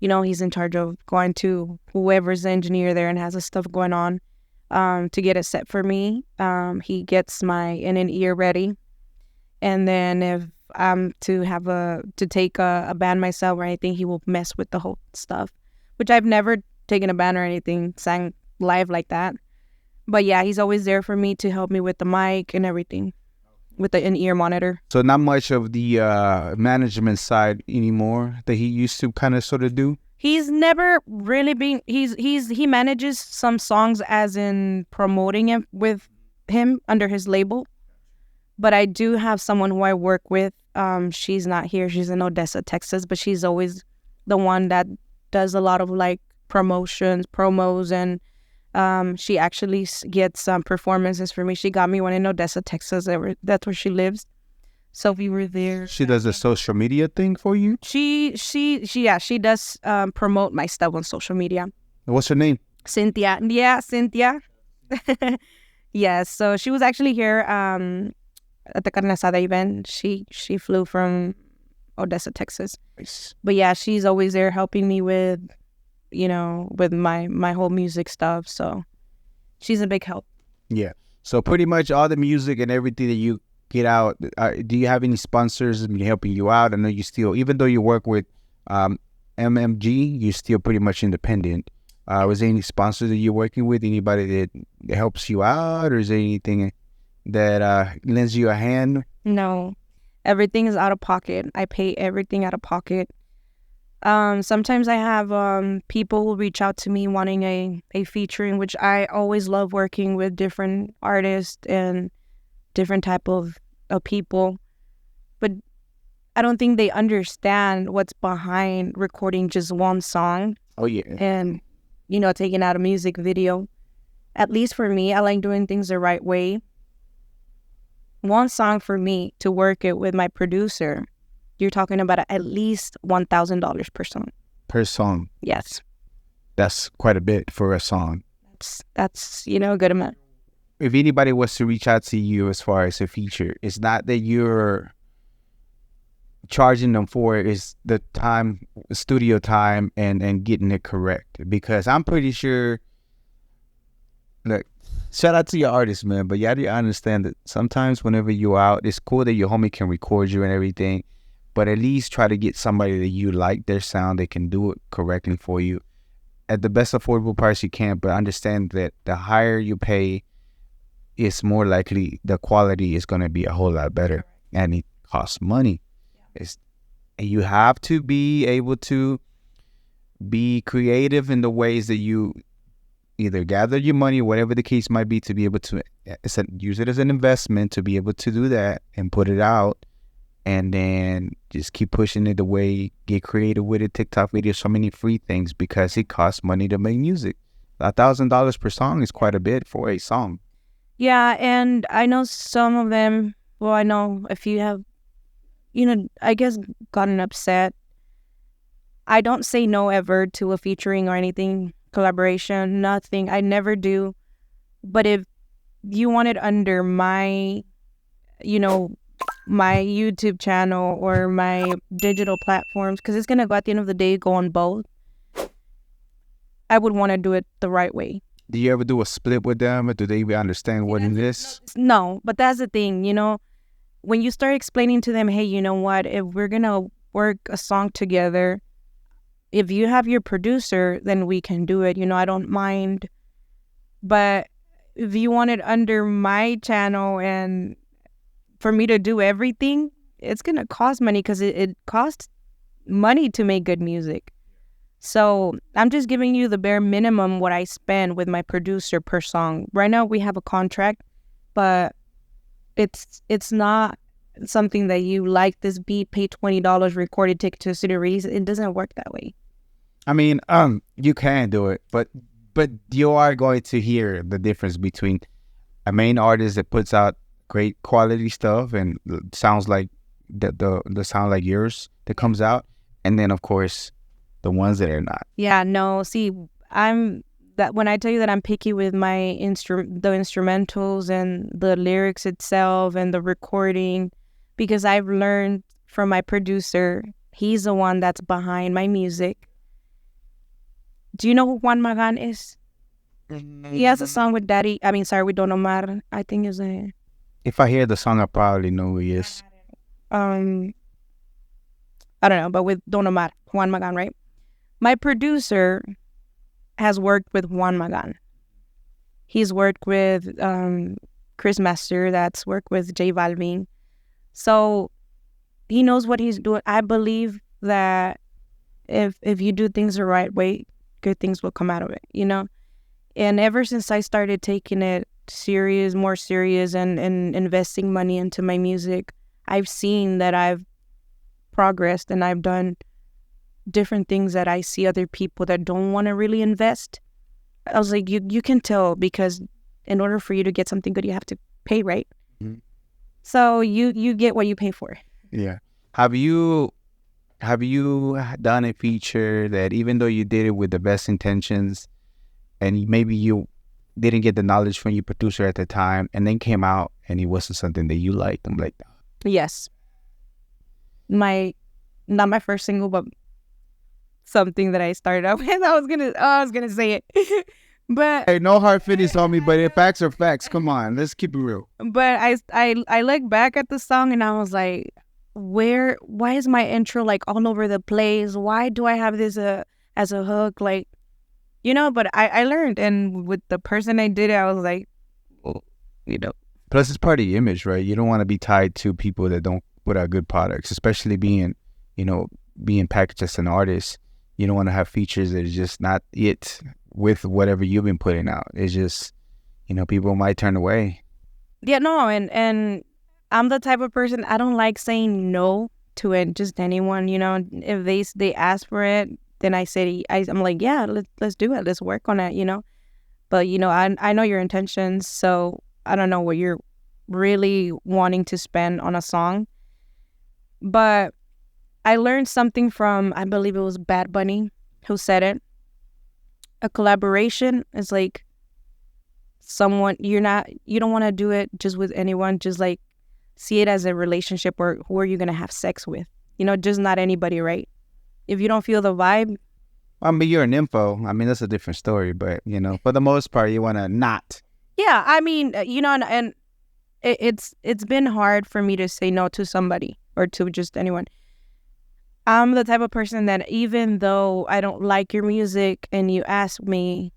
he's in charge of going to whoever's the engineer there and has the stuff going on to get it set for me. He gets my in and ear ready. And then if I'm to take a band myself or anything, he will mess with the whole stuff, which I've never taken a band or anything, sang live like that. But yeah, he's always there for me to help me with the mic and everything, with the in-ear monitor. So not much of the management side anymore that he used to kind of sort of do? He's never really been, he manages some songs as in promoting it with him under his label. But I do have someone who I work with. She's not here. She's in Odessa, Texas, but she's always the one that does a lot of like promos, and she actually gets performances for me. She got me one in Odessa, Texas. That's where she lives. So we were there. She does a social media thing for you? She does promote my stuff on social media. What's her name? Cynthia. Yeah, Cynthia. Yes. So she was actually here at the Carne Asada event. She flew from Odessa, Texas. Nice. But yeah, she's always there helping me with with my whole music stuff. So she's a big help. Yeah. So pretty much all the music and everything that you get out, do you have any sponsors helping you out? I know you still, even though you work with MMG, you're still pretty much independent. Was there any sponsors that you're working with? Anybody that helps you out? Or is there anything that lends you a hand? No. Everything is out of pocket. I pay everything out of pocket. Sometimes I have people who reach out to me wanting a featuring, which I always love working with different artists and different type of people. But I don't think they understand what's behind recording just one song. Oh, yeah. And, taking out a music video. At least for me, I like doing things the right way. One song for me to work it with my producer, you're talking about at least $1,000 per song. Per song. Yes. That's quite a bit for a song. That's a good amount. If anybody was to reach out to you as far as a feature, it's not that you're charging them for it, it's the time, studio time, and getting it correct. Because I'm pretty sure, look, shout out to your artist, man, but you have to understand that sometimes whenever you're out, it's cool that your homie can record you and everything, but at least try to get somebody that you like their sound, they can do it correctly for you at the best affordable price you can. But understand that the higher you pay, it's more likely the quality is going to be a whole lot better, and it costs money. You have to be able to be creative in the ways that you either gather your money, whatever the case might be, to be able to use it as an investment, to be able to do that and put it out, and then just keep pushing it away, get creative with it. TikTok videos, so many free things, because it costs money to make music. $1,000 per song is quite a bit for a song. Yeah, and I know some of them, well, I know if you have, I guess gotten upset. I don't say no ever to a featuring or anything, collaboration, nothing. I never do. But if you want it under my, my YouTube channel or my digital platforms, because it's going to go, at the end of the day, go on both, I would want to do it the right way. Do you ever do a split with them, or do they even understand what it is? No, but that's the thing, when you start explaining to them, hey, you know what, if we're going to work a song together, if you have your producer, then we can do it. I don't mind. But if you want it under my channel and for me to do everything, it's going to cost money, because it costs money to make good music. So I'm just giving you the bare minimum what I spend with my producer per song. Right now we have a contract, but it's not something that you like this beat, pay $20, record it, take it to a studio release. It doesn't work that way. I mean, you can do it, but you are going to hear the difference between a main artist that puts out great quality stuff and sounds like the sound like yours that comes out, and then of course the ones that are not. Yeah, no. See, when I tell you that I'm picky with my the instrumentals and the lyrics itself and the recording, because I've learned from my producer, he's the one that's behind my music. Do you know who Juan Magan is? He has a song with with Don Omar. I think is a. If I hear the song, I probably know who he is. I don't know, but with Don Omar, Juan Magan, right? My producer has worked with Juan Magan. He's worked with Chris Master, that's worked with J Balvin. So he knows what he's doing. I believe that if you do things the right way, good things will come out of it, And ever since I started taking it more serious and investing money into my music, I've seen that I've progressed and I've done different things that I see other people that don't want to really invest. I was like, you can tell, because in order for you to get something good, you have to pay, right? Mm-hmm. So you get what you pay for. Yeah. Have you done a feature that, even though you did it with the best intentions and maybe you didn't get the knowledge from your producer at the time, and then came out and it wasn't something that you liked? I'm like, yes. Not my first single, but something that I started out with. I was gonna say it. But hey, no hard feelings on me, but if facts are facts, come on, let's keep it real. But I look back at the song and I was like, why is my intro like all over the place? Why do I have this as a hook? Like, but I learned, and with the person I did it, I was like, Plus, it's part of the image, right? You don't want to be tied to people that don't put out good products, especially being, being packaged as an artist. You don't want to have features that is just not it with whatever you've been putting out. It's just, people might turn away. Yeah, no, and I'm the type of person, I don't like saying no to it, just anyone, if they ask for it, then I'm like, yeah, let's do it. Let's work on it, But, I know your intentions, so I don't know what you're really wanting to spend on a song. But I learned something from, I believe it was Bad Bunny who said it. A collaboration is like someone, you don't want to do it just with anyone, just like see it as a relationship, or who are you going to have sex with? Just not anybody, right? If you don't feel the vibe. I mean, you're an info. I mean, that's a different story, but, for the most part, you want to not. Yeah, I mean, and it's been hard for me to say no to somebody or to just anyone. I'm the type of person that even though I don't like your music and you ask me,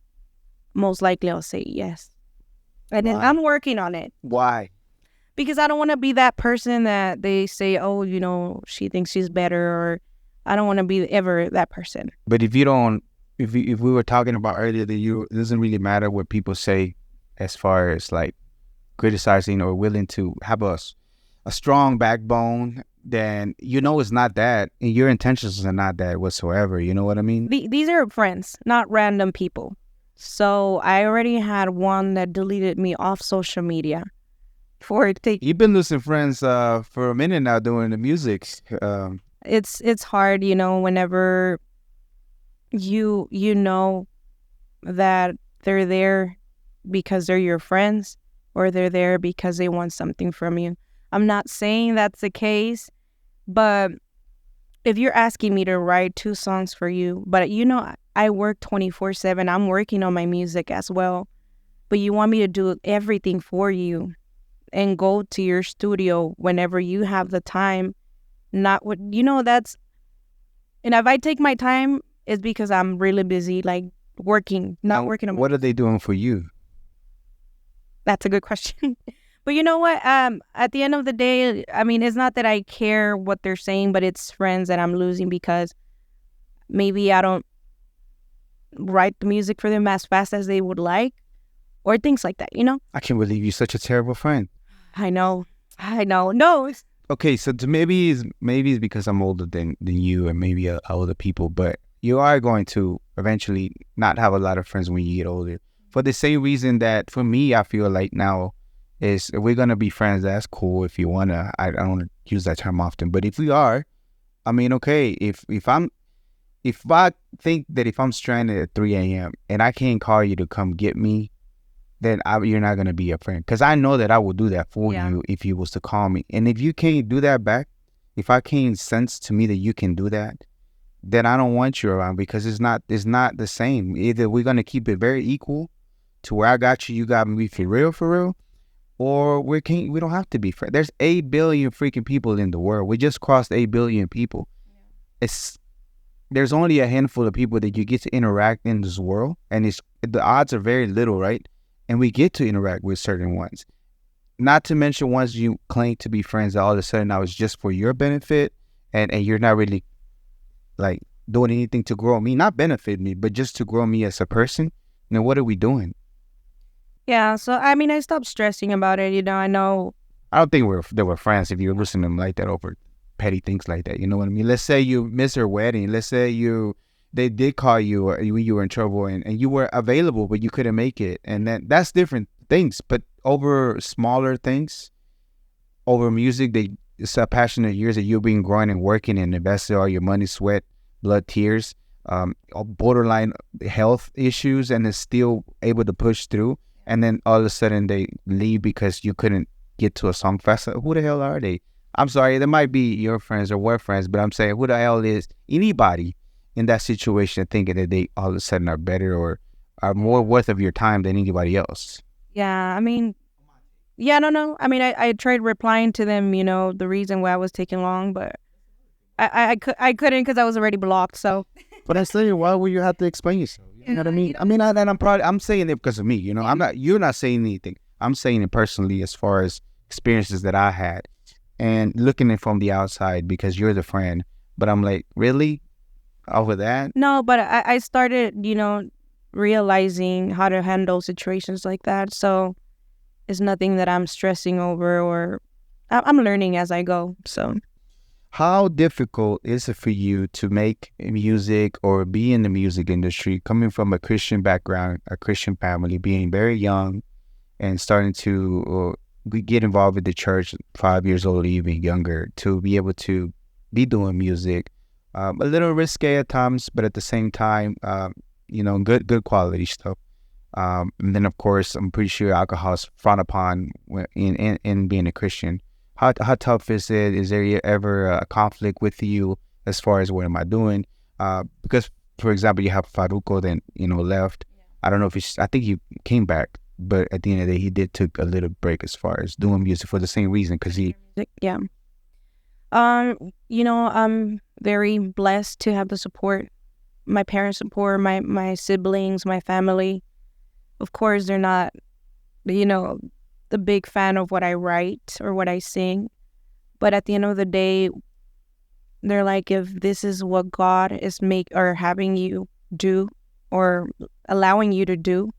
most likely I'll say yes. And then I'm working on it. Why? Because I don't want to be that person that they say, oh, she thinks she's better, or I don't want to be ever that person. But if we were talking about earlier that it doesn't really matter what people say as far as like criticizing or willing to have a strong backbone, then it's not that, and your intentions are not that whatsoever. You know what I mean? These are friends, not random people. So I already had one that deleted me off social media. You've been losing friends for a minute now doing the music. It's hard, whenever you know that they're there because they're your friends, or they're there because they want something from you. I'm not saying that's the case, but if you're asking me to write 2 songs for you, but I work 24/7, I'm working on my music as well, but you want me to do everything for you and go to your studio whenever you have the time, not what, that's, and if I take my time, it's because I'm really busy, like working, not working on. What are they doing for you? That's a good question. But you know what? At the end of the day, I mean, it's not that I care what they're saying, but it's friends that I'm losing because maybe I don't write the music for them as fast as they would like, or things like that, I can't believe you're such a terrible friend. I know. No. Okay, so maybe it's because I'm older than you, and maybe older people, but you are going to eventually not have a lot of friends when you get older. For the same reason that for me, I feel like now is if we're gonna be friends, that's cool if you wanna. I don't use that term often, but if we are, I mean, okay, if I think that if I'm stranded at 3 a.m. and I can't call you to come get me, then you're not gonna be a friend. Because I know that I will do that for you if you was to call me. And if you can't do that back, if I can't sense to me that you can do that, then I don't want you around, because it's not the same. Either we're gonna keep it very equal to where I got you got me for real, or we don't have to be friends. There's 8 billion freaking people in the world. We just crossed 8 billion people. Yeah. There's only a handful of people that you get to interact in this world, and the odds are very little, right? And we get to interact with certain ones. Not to mention ones you claim to be friends, all of a sudden now it's just for your benefit, and you're not really like doing anything to grow me, not benefit me, but just to grow me as a person. Then what are we doing? Yeah, so I mean, I stopped stressing about it. I know. I don't think they were friends if you're listening to them like that over petty things like that. You know what I mean? Let's say you miss her wedding. Let's say they did call you when you were in trouble, and you were available, but you couldn't make it. And that's different things. But over smaller things, over music, it's a passion of years that you've been growing and working and invested all your money, sweat, blood, tears, borderline health issues, and is still able to push through. And then all of a sudden they leave because you couldn't get to a song festival. Who the hell are they? I'm sorry, they might be your friends or were friends, but I'm saying, who the hell is anybody in that situation thinking that they all of a sudden are better or are more worth of your time than anybody else? Yeah, I mean, no. I mean, I tried replying to them, the reason why I was taking long, but I couldn't because I was already blocked, so. But I still, why would you have to explain yourself? You know what I mean? I'm saying it because of me, you're not saying anything. I'm saying it personally as far as experiences that I had, and looking at it from the outside because you're the friend. But I'm like, really? Over that? No, but I started, realizing how to handle situations like that. So it's nothing that I'm stressing over, or I'm learning as I go. So How difficult is it for you to make music or be in the music industry, coming from a Christian background, a Christian family, being very young and starting to get involved with the church 5 years old, even younger, to be able to be doing music? A little risque at times, but at the same time, good quality stuff. And then, of course, I'm pretty sure alcohol is frowned upon in being a Christian. How tough is it? Is there ever a conflict with you as far as what am I doing? Because, for example, you have Faruco then, left. I don't know if I think he came back, but at the end of the day, he did took a little break as far as doing music for the same reason, because he... yeah. I'm very blessed to have the support, my parents' support, my siblings, my family. Of course, they're not, the big fan of what I write or what I sing. But at the end of the day, they're like, if this is what God is having you do or allowing you to do,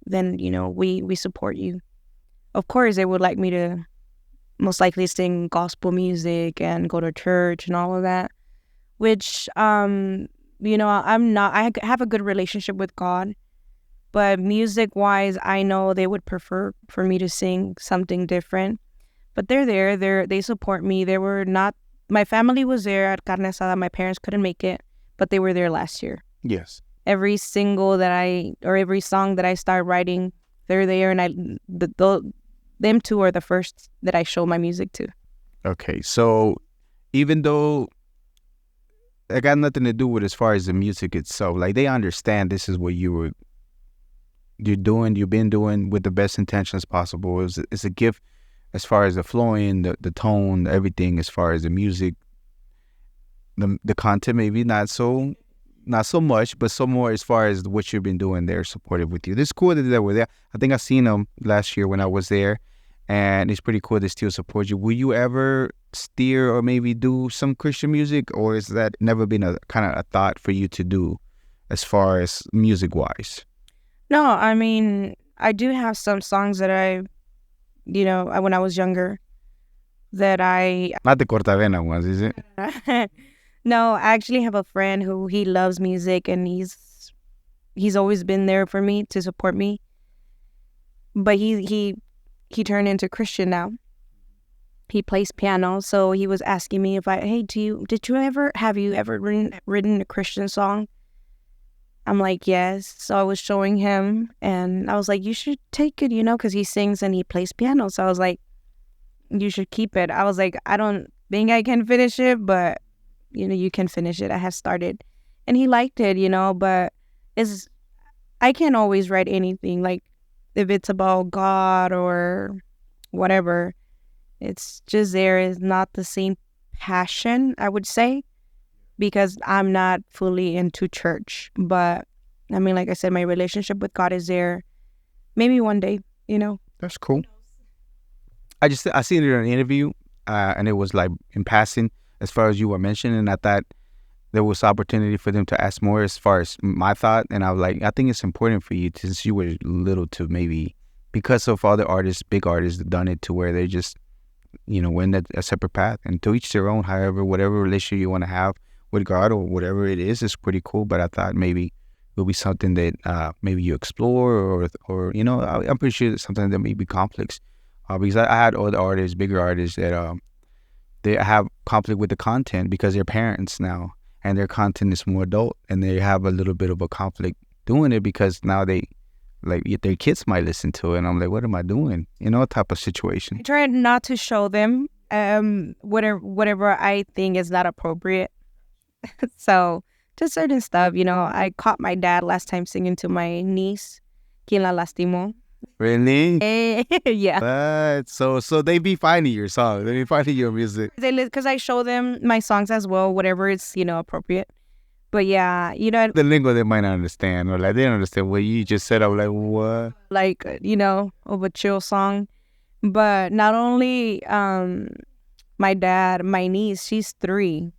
then, we support you. Of course, they would like me to most likely sing gospel music and go to church and all of that, which, I'm not, I have a good relationship with God. But music-wise, I know they would prefer for me to sing something different. But they're there. They support me. My family was there at Carne Asada. My parents couldn't make it, but they were there last year. Yes. Every single every song that I start writing, they're there. And them two are the first that I show my music to. Okay, so even though it got nothing to do with as far as the music itself, like they understand this is what you've been doing with the best intentions possible. It's a gift as far as the flowing, the tone, everything as far as the music, the content, maybe not so much, but so more as far as what you've been doing. They're supportive with you. It's cool that they were there. I think I seen them last year when I was there, and it's pretty cool they still support you. Will you ever steer or maybe do some Christian music, or is that never been a kind of a thought for you to do as far as music wise? No, I mean, I do have some songs that when I was younger, that I... Not the Cortavena ones, is it? No, I actually have a friend who he loves music, and he's always been there for me to support me. But he turned into Christian now. He plays piano, so he was asking me have you ever written a Christian song? I'm like, yes. So I was showing him, and I was like, you should take it, because he sings and he plays piano. So I was like, you should keep it. I was like, I don't think I can finish it, but, you can finish it. I have started. And he liked it, but I can't always write anything. Like, if it's about God or whatever, it's just there is not the same passion, I would say, because I'm not fully into church. But I mean, like I said, my relationship with God is there. Maybe one day, That's cool. I seen it in an interview, and it was like in passing as far as you were mentioning. I thought there was opportunity for them to ask more as far as my thought. And I was like, I think it's important for you, since you were little, to maybe, because of other artists, big artists that done it, to where they just, went a separate path, and to each their own. However, whatever relationship you want to have with God or whatever it is pretty cool. But I thought maybe it will be something that maybe you explore, or I'm pretty sure it's something that may be complex. Because I had other artists, bigger artists, that they have conflict with the content because they're parents now, and their content is more adult, and they have a little bit of a conflict doing it because now their kids might listen to it, and I'm like, what am I doing? Type of situation. I try not to show them whatever I think is not appropriate. So just certain stuff, I caught my dad last time singing to my niece, Quien la lastimó. Really? Yeah. So they be finding your song. They be finding your music. Because I show them my songs as well, whatever is, appropriate. But yeah, the lingo they might not understand, or like they don't understand what you just said. I'm like, what? Like, of a chill song. But not only my dad, my niece, she's 3.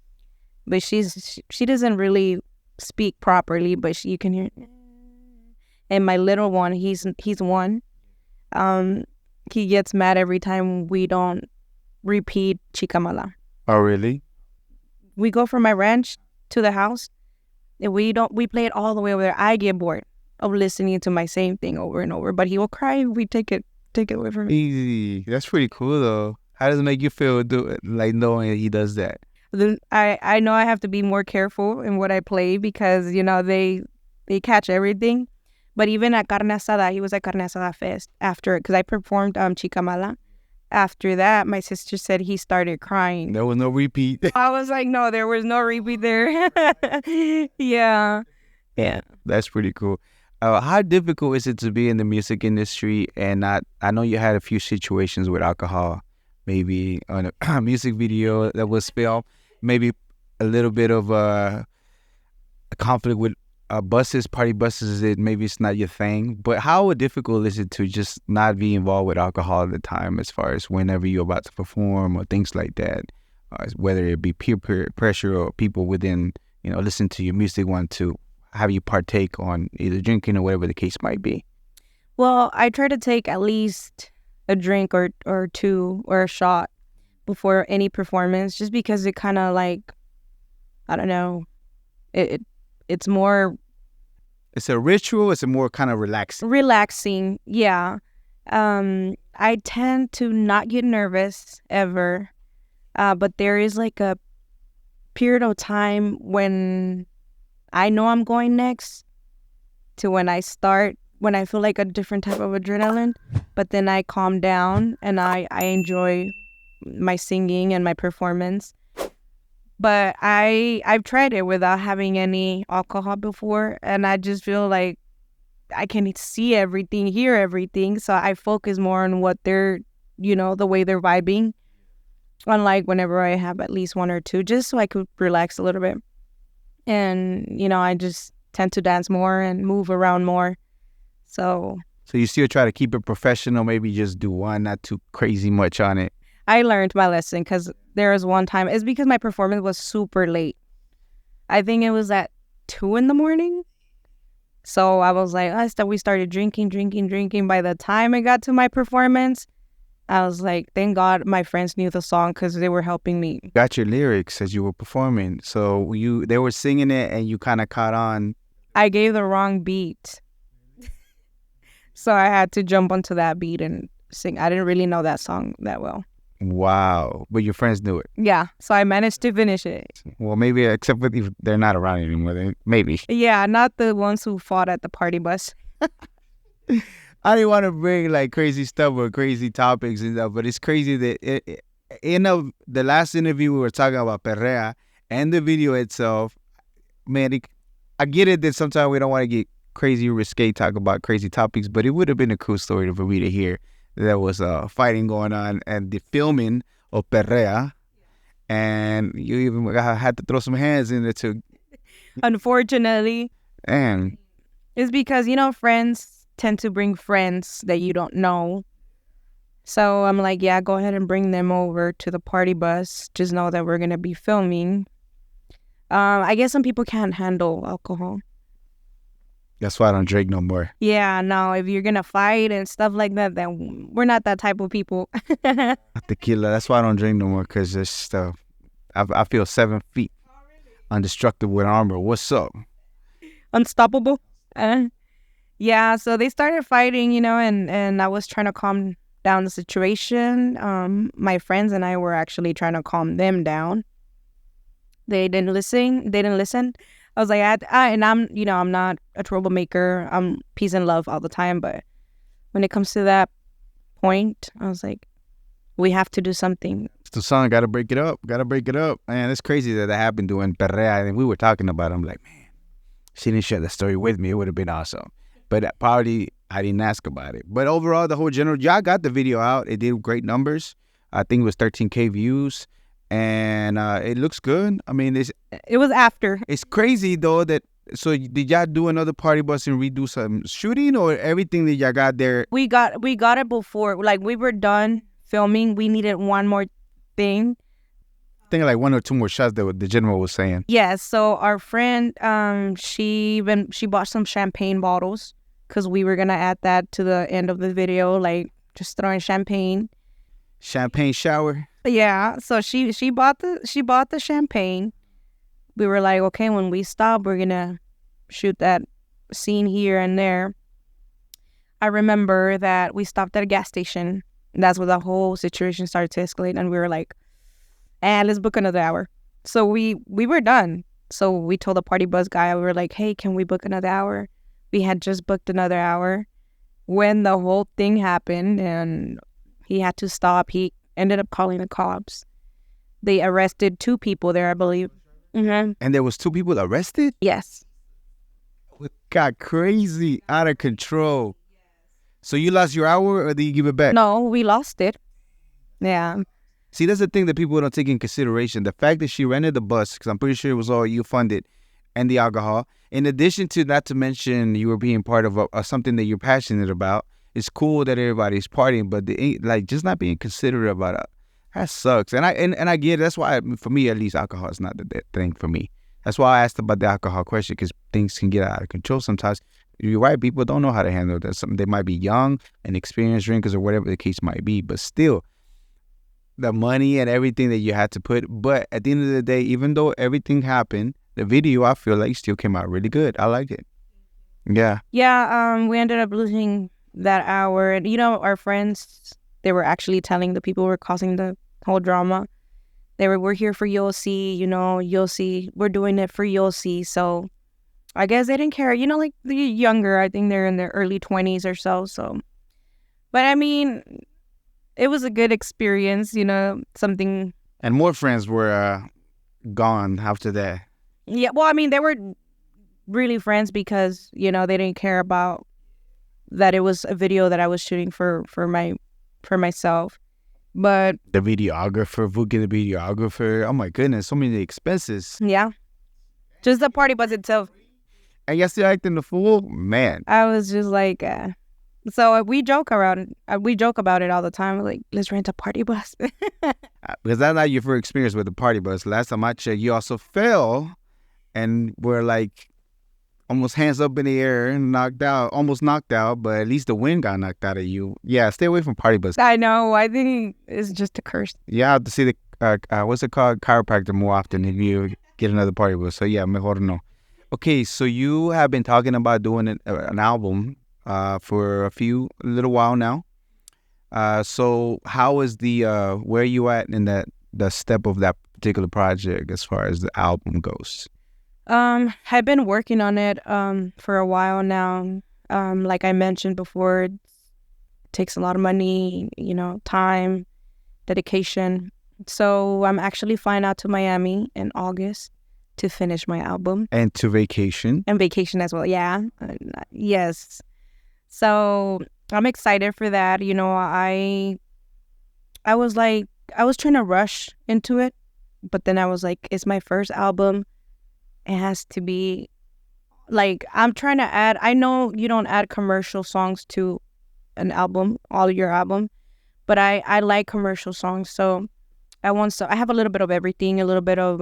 but she doesn't really speak properly, but you can hear. And my little one, he's one. He gets mad every time we don't repeat Chicamala. Oh, really? We go from my ranch to the house, and we play it all the way over there. I get bored of listening to my same thing over and over, but he will cry if we take it away from me. Easy. That's pretty cool though. How does it make you feel like knowing he does that? Then I know I have to be more careful in what I play because, you know, they catch everything. But even at Carne Asada, he was at Carne Asada Fest after, because I performed Chicamala. After that, my sister said he started crying. There was no repeat. I was like, no, there was no repeat there. Yeah. That's pretty cool. How difficult is it to be in the music industry and not? I know you had a few situations with alcohol, maybe on a music video that was filmed, maybe a little bit of a conflict with party buses. Maybe it's not your thing, but how difficult is it to just not be involved with alcohol at the time, as far as whenever you're about to perform or things like that, whether it be peer pressure or people within, listen to your music want to have you partake on either drinking or whatever the case might be? Well, I try to take at least a drink or two or a shot before any performance, just because it kind of like, I don't know, it's more... It's a ritual. It's a more kind of relaxing. Yeah. I tend to not get nervous ever. But there is like a period of time when I know I'm going next to when I feel like a different type of adrenaline, but then I calm down and I enjoy my singing and my performance. But I've tried it without having any alcohol before, and I just feel like I can see everything, hear everything, so I focus more on what they're, the way they're vibing, unlike whenever I have at least one or two, just so I could relax a little bit. And, I just tend to dance more and move around more. So you still try to keep it professional, maybe just do one, not too crazy much on it. I learned my lesson, because there was one time, it's because my performance was super late. I think it was at 2 a.m. So I was like, we started drinking. By the time I got to my performance, I was like, thank God my friends knew the song, because they were helping me. Got your lyrics as you were performing. So they were singing it and you kind of caught on. I gave the wrong beat. So I had to jump onto that beat and sing. I didn't really know that song that well. Wow. But your friends knew it. Yeah. So I managed to finish it. Well, maybe, except if they're not around anymore, maybe. Yeah, not the ones who fought at the party bus. I didn't want to bring like crazy stuff or crazy topics and stuff, but it's crazy that the last interview we were talking about Perrea and the video itself, man, I get it that sometimes we don't want to get crazy risque, talk about crazy topics, but it would have been a cool story for me to hear. There was fighting going on and the filming of Perrea, and you even had to throw some hands in there too. Unfortunately. And it's because, friends tend to bring friends that you don't know. So I'm like, yeah, go ahead and bring them over to the party bus. Just know that we're going to be filming. I guess some people can't handle alcohol. That's why I don't drink no more. Yeah, no, if you're going to fight and stuff like that, then we're not that type of people. Tequila, that's why I don't drink no more, because it's I feel 7 feet. Undestructible with armor. What's up? Unstoppable. Yeah, so they started fighting, and I was trying to calm down the situation. My friends and I were actually trying to calm them down. They didn't listen. I was like, and I'm not a troublemaker. I'm peace and love all the time. But when it comes to that point, I was like, we have to do something. It's the song, gotta break it up. Man, it's crazy that happened doing Perrea. And we were talking about it. I'm like, man, she didn't share the story with me. It would have been awesome. But probably I didn't ask about it. But overall, the whole y'all got the video out. It did great numbers. I think it was 13K views. And it looks good. I mean, it was after. It's crazy though that. So did y'all do another party bus and redo some shooting, or everything that y'all got there? We got it before. Like, we were done filming. We needed one more thing. think like one or two more shots that the general was saying. Yeah, so our friend, she bought some champagne bottles because we were gonna add that to the end of the video, like just throwing champagne. Champagne shower. Yeah, so she bought the champagne. We were like, okay, when we stop, we're gonna shoot that scene here and there. I remember that we stopped at a gas station. And that's where the whole situation started to escalate, and we were like, let's book another hour. So we were done. So we told the party bus guy, we were like, hey, can we book another hour? We had just booked another hour when the whole thing happened, and he had to stop. He ended up calling the cops. They arrested 2 people there, I believe. Mm-hmm. And there was 2 people arrested? Yes. It got crazy, out of control. So you lost your hour, or did you give it back? No, we lost it. Yeah. See, that's the thing that people don't take in consideration. The fact that she rented the bus, because I'm pretty sure it was all you funded, and the alcohol. In addition to, not to mention, you were being part of something that you're passionate about. It's cool that everybody's partying, but just not being considerate about it, that sucks. And I get it. That's why, for me at least, alcohol is not the thing for me. That's why I asked about the alcohol question, because things can get out of control sometimes. You're right, people don't know how to handle that. They might be young and experienced drinkers or whatever the case might be, but still, the money and everything that you had to put. But at the end of the day, even though everything happened, the video, I feel like, still came out really good. I liked it. Yeah. Yeah, we ended up losing that hour. And, our friends, they were actually telling the people who were causing the whole drama. They were, we're here for Yossy, Yossy. We're doing it for Yossy. So I guess they didn't care. Like the younger, I think they're in their early 20s or so. So, but I mean, it was a good experience, something. And more friends were gone after that. Yeah, well, I mean, they were really friends because, they didn't care about that it was a video that I was shooting for myself. But the videographer, Vuki the videographer, oh my goodness, so many expenses. Yeah. Just the party bus itself. And you're still acting the fool? Man. I was just like, so we joke around it. We joke about it all the time. Like, let's rent a party bus. Because that's not your first experience with the party bus. Last time I checked, you also fell and were like almost hands up in the air and almost knocked out, but at least the wind got knocked out of you. Yeah, stay away from party bus. I know. I think it's just a curse. Yeah, I have to see the, what's it called? Chiropractor more often if you get another party bus. So yeah, mejor no. Okay, so you have been talking about doing an album for a little while now. So how is where are you at in the step of that particular project as far as the album goes? I've been working on it for a while now. Like I mentioned before, it takes a lot of money, time, dedication. So I'm actually flying out to Miami in August to finish my album. And to vacation. And vacation as well, yeah. Yes. So I'm excited for that. I was trying to rush into it, but then I was like, it's my first album. It has to be, like, I'm trying to add, I know you don't add commercial songs to an album, all your album, but I like commercial songs. So I have a little bit of everything, a little bit of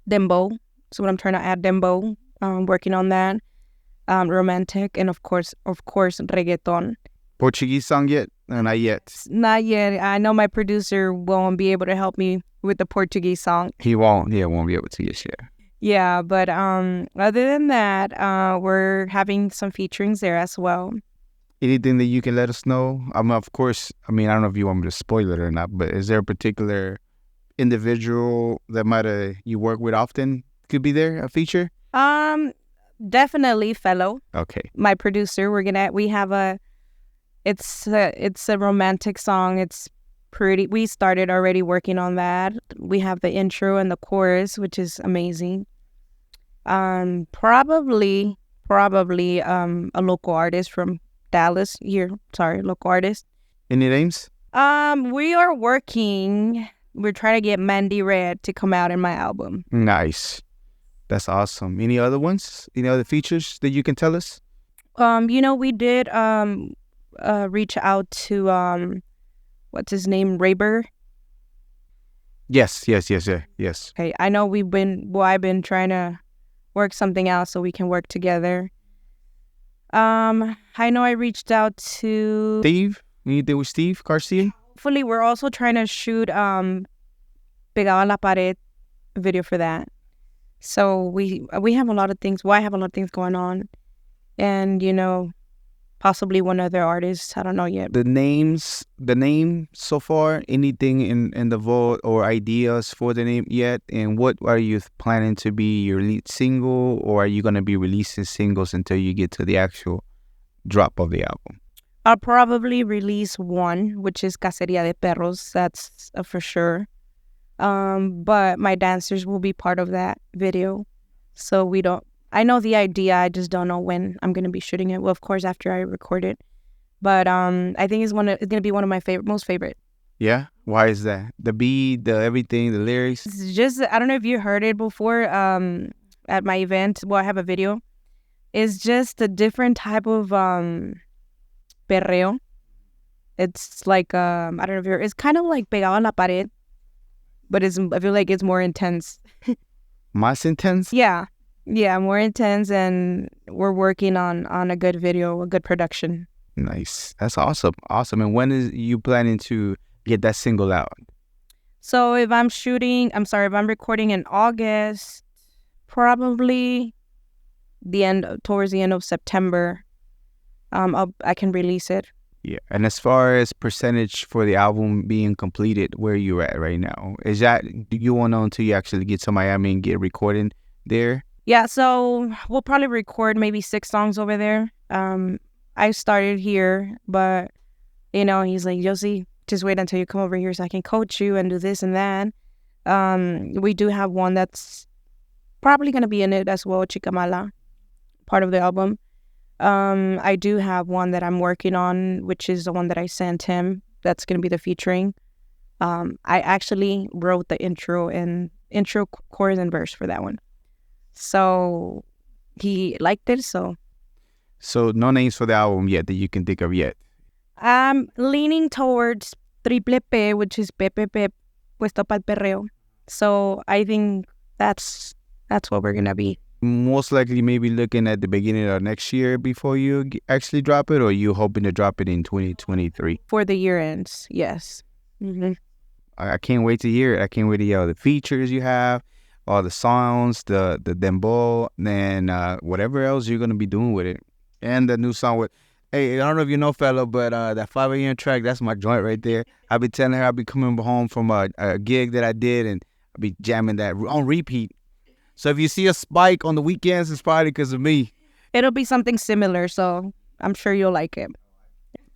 dembow. So what I'm trying to add dembow, working on that, romantic, and of course reggaeton. Portuguese song yet? No, not yet. Not yet. I know my producer won't be able to help me with the Portuguese song. He won't be able to get share. Yeah, but other than that, we're having some featurings there as well. Anything that you can let us know? Of course, I don't know if you want me to spoil it or not, but is there a particular individual that you work with often could be there, a feature? Definitely Fellow. Okay. My producer, it's a romantic song. It's pretty, we started already working on that. We have the intro and the chorus, which is amazing. Probably a local artist from Dallas here. Sorry, local artist. Any names? We are working. We're trying to get Mandy Red to come out in my album. Nice. That's awesome. Any other ones? Any other features that you can tell us? We did reach out to what's his name, Rayber. Yes. Okay, I know I've been trying to work something out so we can work together. I know I reached out to Steve? Anything with Steve Garcia? hopefully we're also trying to shoot Pegado a la Pared video for that. So we have a lot of things. Well, I have a lot of things going on, and possibly one other artist. I don't know yet. The name so far, anything in the vault or ideas for the name yet? And what are you planning to be your lead single, or are you going to be releasing singles until you get to the actual drop of the album? I'll probably release one, which is Cacería de Perros. That's for sure. But my dancers will be part of that video. So I know the idea, I just don't know when I'm going to be shooting it. Well, of course, after I record it. But I think it's going to be one of my most favorite. Yeah? Why is that? The beat, the everything, the lyrics? It's just, I don't know if you heard it before at my event. Well, I have a video. It's just a different type of perreo. It's like, I don't know if it's kind of like Pegado a la Pared. But I feel like it's more intense. Más intense? Yeah, more intense, and we're working on a good video, a good production. Nice. That's awesome. And when is you planning to get that single out? So if I'm recording in August, probably towards the end of September, I can release it. Yeah. And as far as percentage for the album being completed, where you at right now? Do you want to know until you actually get to Miami and get recording there? Yeah, so we'll probably record maybe 6 songs over there. I started here, but he's like, Yossy, just wait until you come over here so I can coach you and do this and that. We do have one that's probably gonna be in it as well, Chica Mala, part of the album. I do have one that I'm working on, which is the one that I sent him. That's going to be the featuring. I actually wrote the intro, chorus, and verse for that one. So he liked it, so no names for the album yet that you can think of yet? I'm leaning towards Triple P, which is PPP, Puesto Pa'l Perreo. So I think that's what we're going to be. Most likely maybe looking at the beginning of next year before you actually drop it, or you hoping to drop it in 2023? For the year ends, yes. Mm-hmm. I can't wait to hear it. I can't wait to hear all the features you have, all the songs, the dembow, and whatever else you're going to be doing with it. And the new song with, hey, I don't know if you know, fella, but that 5 a.m. track, that's my joint right there. I'll be telling her I'll be coming home from a gig that I did, and I'll be jamming that on repeat. So if you see a spike on the weekends, it's probably because of me. It'll be something similar, so I'm sure you'll like it.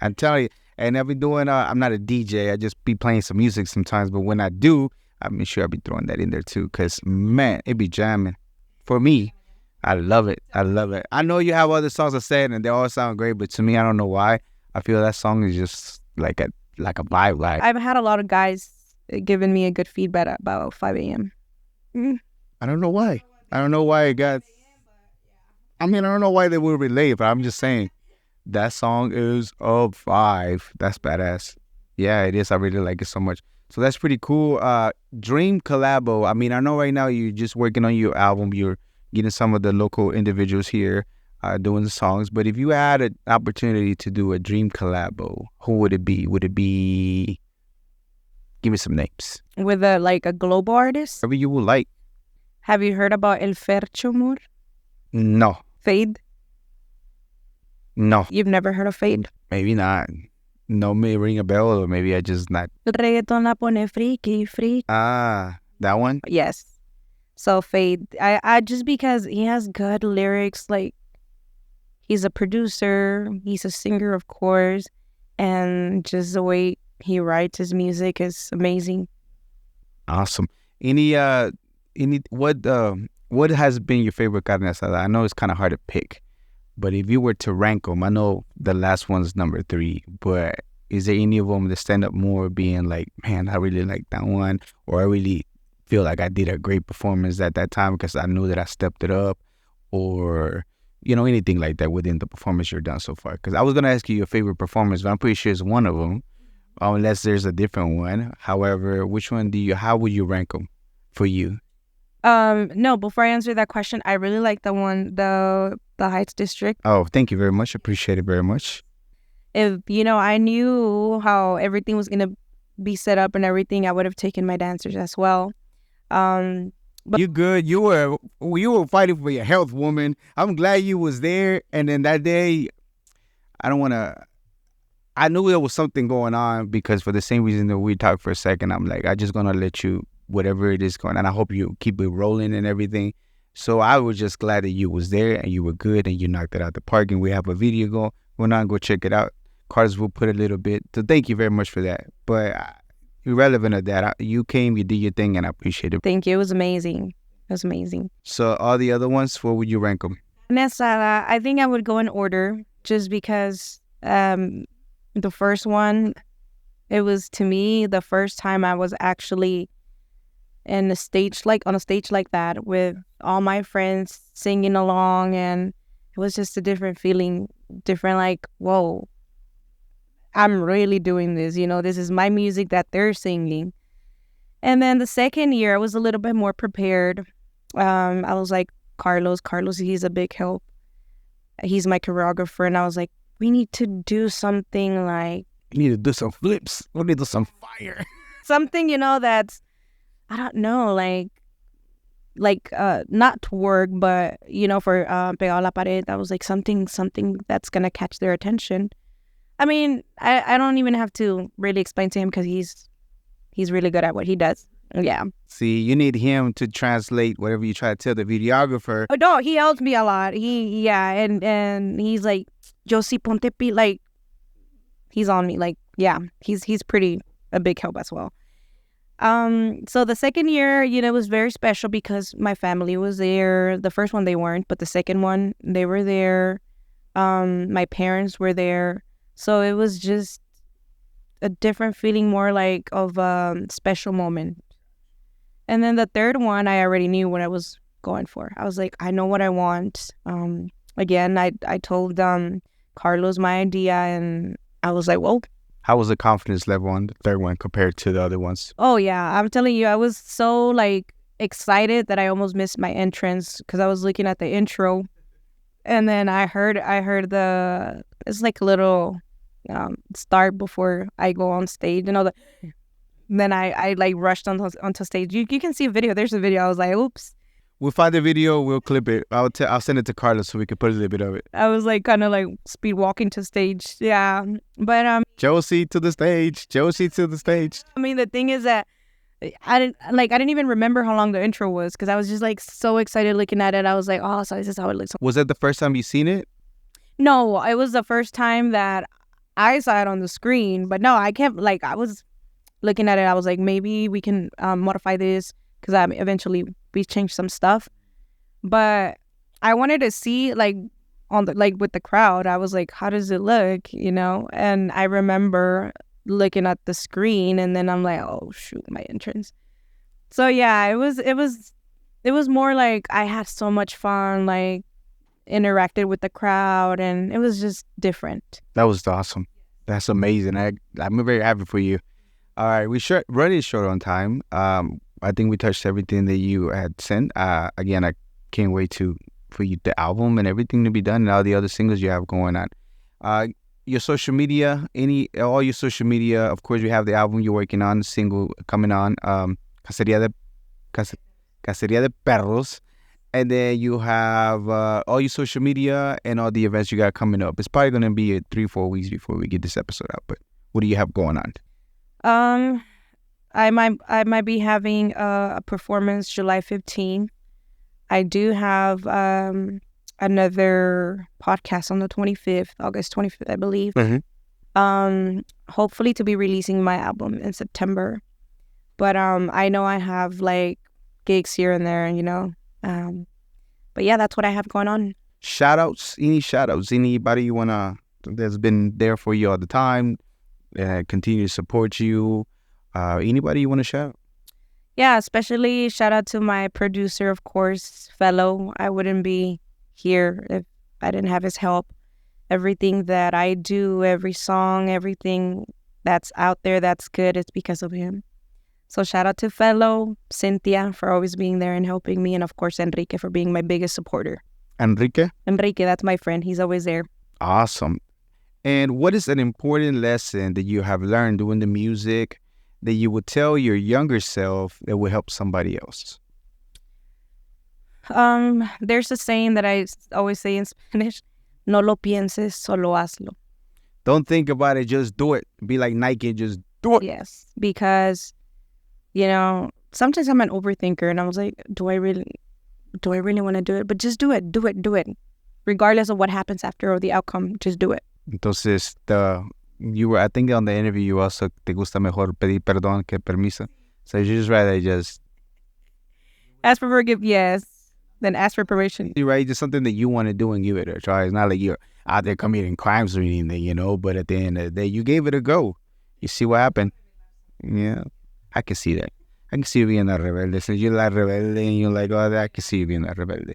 I'm telling you. And I'll be doing, I'm not a DJ. I just be playing some music sometimes. But when I do, I'm sure I'll be throwing that in there too. Because, man, it be jamming. For me, I love it. I know you have other songs I said, and they all sound great. But to me, I don't know why. I feel that song is just like a vibe. Like, I've had a lot of guys giving me a good feedback about 5 a.m. Mm. I don't know why. It got... I mean, I don't know why they would relate, but I'm just saying that song is a vibe. That's badass. Yeah, it is. I really like it so much. So that's pretty cool. Dream collabo. I mean, I know right now you're just working on your album. You're getting some of the local individuals here doing the songs. But if you had an opportunity to do a dream collabo, who would it be? Would it be... Give me some names. With a global artist? Whatever you would like. Have you heard about El Fercho Mur? No. Fade? No. You've never heard of Fade? Maybe not. No, may ring a bell, or maybe I just not. El reggaeton la pone freaky. Ah, that one? Yes. So Fade. I just because he has good lyrics, like he's a producer, he's a singer, of course, and just the way he writes his music is amazing. Awesome. What has been your favorite carne asada? I know it's kind of hard to pick, but if you were to rank them, I know the last one's number 3, but is there any of them that stand up more being like, man, I really like that one, or I really feel like I did a great performance at that time because I knew that I stepped it up, or, anything like that within the performance you've done so far? Because I was going to ask you your favorite performance, but I'm pretty sure it's one of them. unless there's a different one. However, which one how would you rank them for you? No, before I answer that question, I really like the Heights District. Oh, thank you very much. Appreciate it very much. If, I knew how everything was going to be set up and everything, I would have taken my dancers as well. But you good. You were fighting for your health, woman. I'm glad you was there. And then that day, I knew there was something going on because for the same reason that we talked for a second, I'm like, I just gonna let you, whatever it is going on. I hope you keep it rolling and everything. So I was just glad that you was there and you were good and you knocked it out the park. And we have a video going. We're not go check it out. Carlos will put a little bit. So thank you very much for that. But irrelevant of that, you came, you did your thing, and I appreciate it. Thank you. It was amazing. It was amazing. So all the other ones, what would you rank them? Carne Asada, I think I would go in order just because the first one, it was, to me, the first time I was actually on a stage like that with all my friends singing along, and it was just a different feeling, like, whoa, I'm really doing this, this is my music that they're singing. And then the second year, I was a little bit more prepared. I was like, Carlos, he's a big help. He's my choreographer. And I was like, we need to do something like... You need to do some flips. We need to do some fire. Something, that's, I don't know, like not twerk, but, for Pegado a la Pared, that was like something that's going to catch their attention. I mean, I don't even have to really explain to him because he's really good at what he does. Yeah. See, you need him to translate whatever you try to tell the videographer. Oh, no, he helped me a lot. And he's like, Yossy, ponte pi, like, he's on me. Like, yeah, he's pretty a big help as well. So the second year, it was very special because my family was there. The first one, they weren't, but the second one, they were there. My parents were there. So it was just a different feeling, more like of a special moment. And then the third one, I already knew what I was going for. I was like, I know what I want. Again, I told Carlos my idea, and I was like, well. How was the confidence level on the third one compared to the other ones? Oh, yeah. I'm telling you, I was so, like, excited that I almost missed my entrance because I was looking at the intro. And then I heard it's like a little start before I go on stage. Then I like rushed onto stage. You can see a video. There's a video. I was like, oops. We'll find the video. We'll clip it. I'll send it to Carlos so we can put a little bit of it. I was like kind of like speed walking to stage. Yeah. But Yossy to the stage. Yossy to the stage. I mean, the thing is that I didn't even remember how long the intro was because I was just like so excited looking at it. I was like, oh, so this is how it looks. Was that the first time you seen it? No, it was the first time that I saw it on the screen. But no, I kept like, I was looking at it. I was like, maybe we can modify this because eventually we changed some stuff. But I wanted to see like on the with the crowd. I was like, how does it look? And I remember looking at the screen, and then I'm like, oh shoot, my entrance. So yeah, it was more like I had so much fun, like interacted with the crowd, and it was just different. That was awesome. That's amazing. I'm very happy for you. All right, we running short on time. I think we touched everything that you had sent. Again, I can't wait for you the album and everything to be done and all the other singles you have going on. Your social media, all your social media. Of course, you have the album you're working on, single coming on, Cacería de Perros, and then you have all your social media and all the events you got coming up. It's probably going to be 3-4 weeks before we get this episode out. But what do you have going on? I might be having a performance July 15. I do have another podcast on the 25th, August 25th, I believe. Mm-hmm. Hopefully to be releasing my album in September. But I know I have like gigs here and there, but yeah, that's what I have going on. Shout-outs? Anybody you that's been there for you all the time, continue to support you? Anybody you want to shout out? Yeah, especially shout out to my producer, of course, Fellow. I wouldn't be here if I didn't have his help. Everything that I do, every song, everything, that's out there that's good, it's because of him. So shout out to Fellow, Cynthia for always being there and helping me, and of course Enrique for being my biggest supporter. Enrique? Enrique, that's my friend. He's always there. Awesome. And what is an important lesson that you have learned doing the music that you would tell your younger self that would help somebody else? There's a saying that I always say in Spanish, no lo pienses, solo hazlo. Don't think about it, just do it. Be like Nike, just do it. Yes, because, sometimes I'm an overthinker and I was like, do I really want to do it? But just do it. Regardless of what happens after or the outcome, just do it. Entonces, I think on the interview, you also, te gusta mejor pedir perdón que permiso. So you just rather just ask for forgiveness, yes, then ask for permission. You're right, just something that you want to do and give it a try. It's not like you're out there committing crimes or anything, but at the end of the day, you gave it a go. You see what happened? Yeah, I can see that. I can see you being a rebelde. Since you're like rebelde and you're like, oh, I can see you being a rebelde.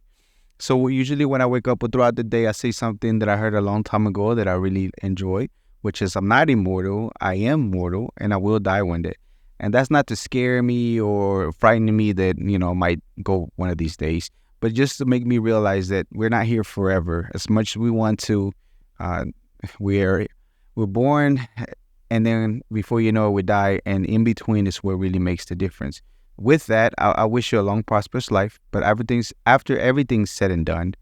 So usually when I wake up or throughout the day, I say something that I heard a long time ago that I really enjoy, which is I'm not immortal, I am mortal, and I will die one day. And that's not to scare me or frighten me that, I might go one of these days, but just to make me realize that we're not here forever. As much as we want to, we're born, and then before you know it, we die, and in between is what really makes the difference. With that, I wish you a long, prosperous life, but after everything's said and done,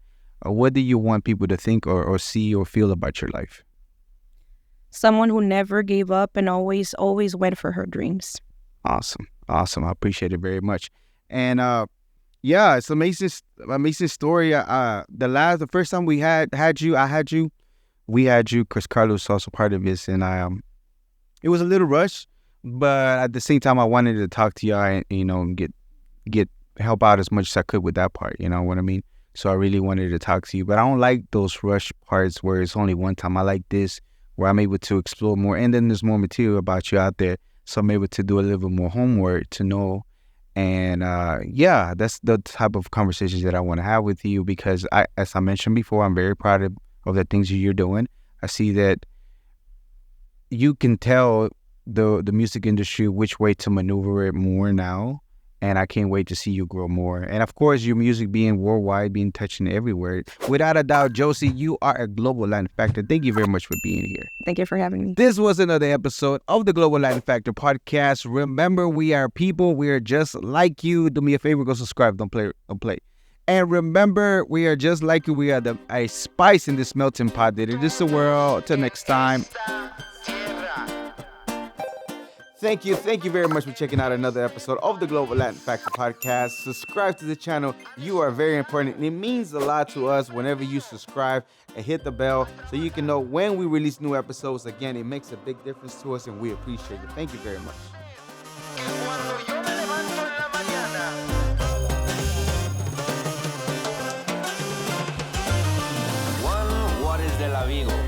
what do you want people to think or see or feel about your life? Someone who never gave up and always went for her dreams. Awesome. I appreciate it very much. And it's amazing story. The first time we had you, Chris Carlos also part of this, and it was a little rush, but at the same time I wanted to talk to y'all and get help out as much as I could with that part. You know what I mean? So I really wanted to talk to you, but I don't like those rush parts where it's only one time. I like this where I'm able to explore more, and then there's more material about you out there, so I'm able to do a little bit more homework to know. And that's the type of conversations that I want to have with you, because as I mentioned before, I'm very proud of the things that you're doing. I see that you can tell the music industry which way to maneuver it more now, and I can't wait to see you grow more. And of course, your music being worldwide, being touching everywhere. Without a doubt, Yossy, you are a global Latin factor. Thank you very much for being here. Thank you for having me. This was another episode of the Global Latin Factor podcast. Remember, we are people. We are just like you. Do me a favor, go subscribe. Don't play. And remember, we are just like you. We are a spice in this melting pot that it is the world. Till next time. Thank you very much for checking out another episode of the Global Latin Factor podcast. Subscribe to the channel. You are very important, and it means a lot to us whenever you subscribe and hit the bell so you can know when we release new episodes. Again, it makes a big difference to us, and we appreciate it. Thank you very much.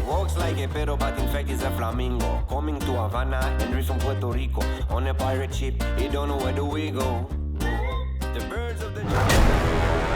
Walks like a pedo, but in fact is a flamingo. Coming to Havana and reach from Puerto Rico. On a pirate ship, you don't know where do we go. The birds of the jungle.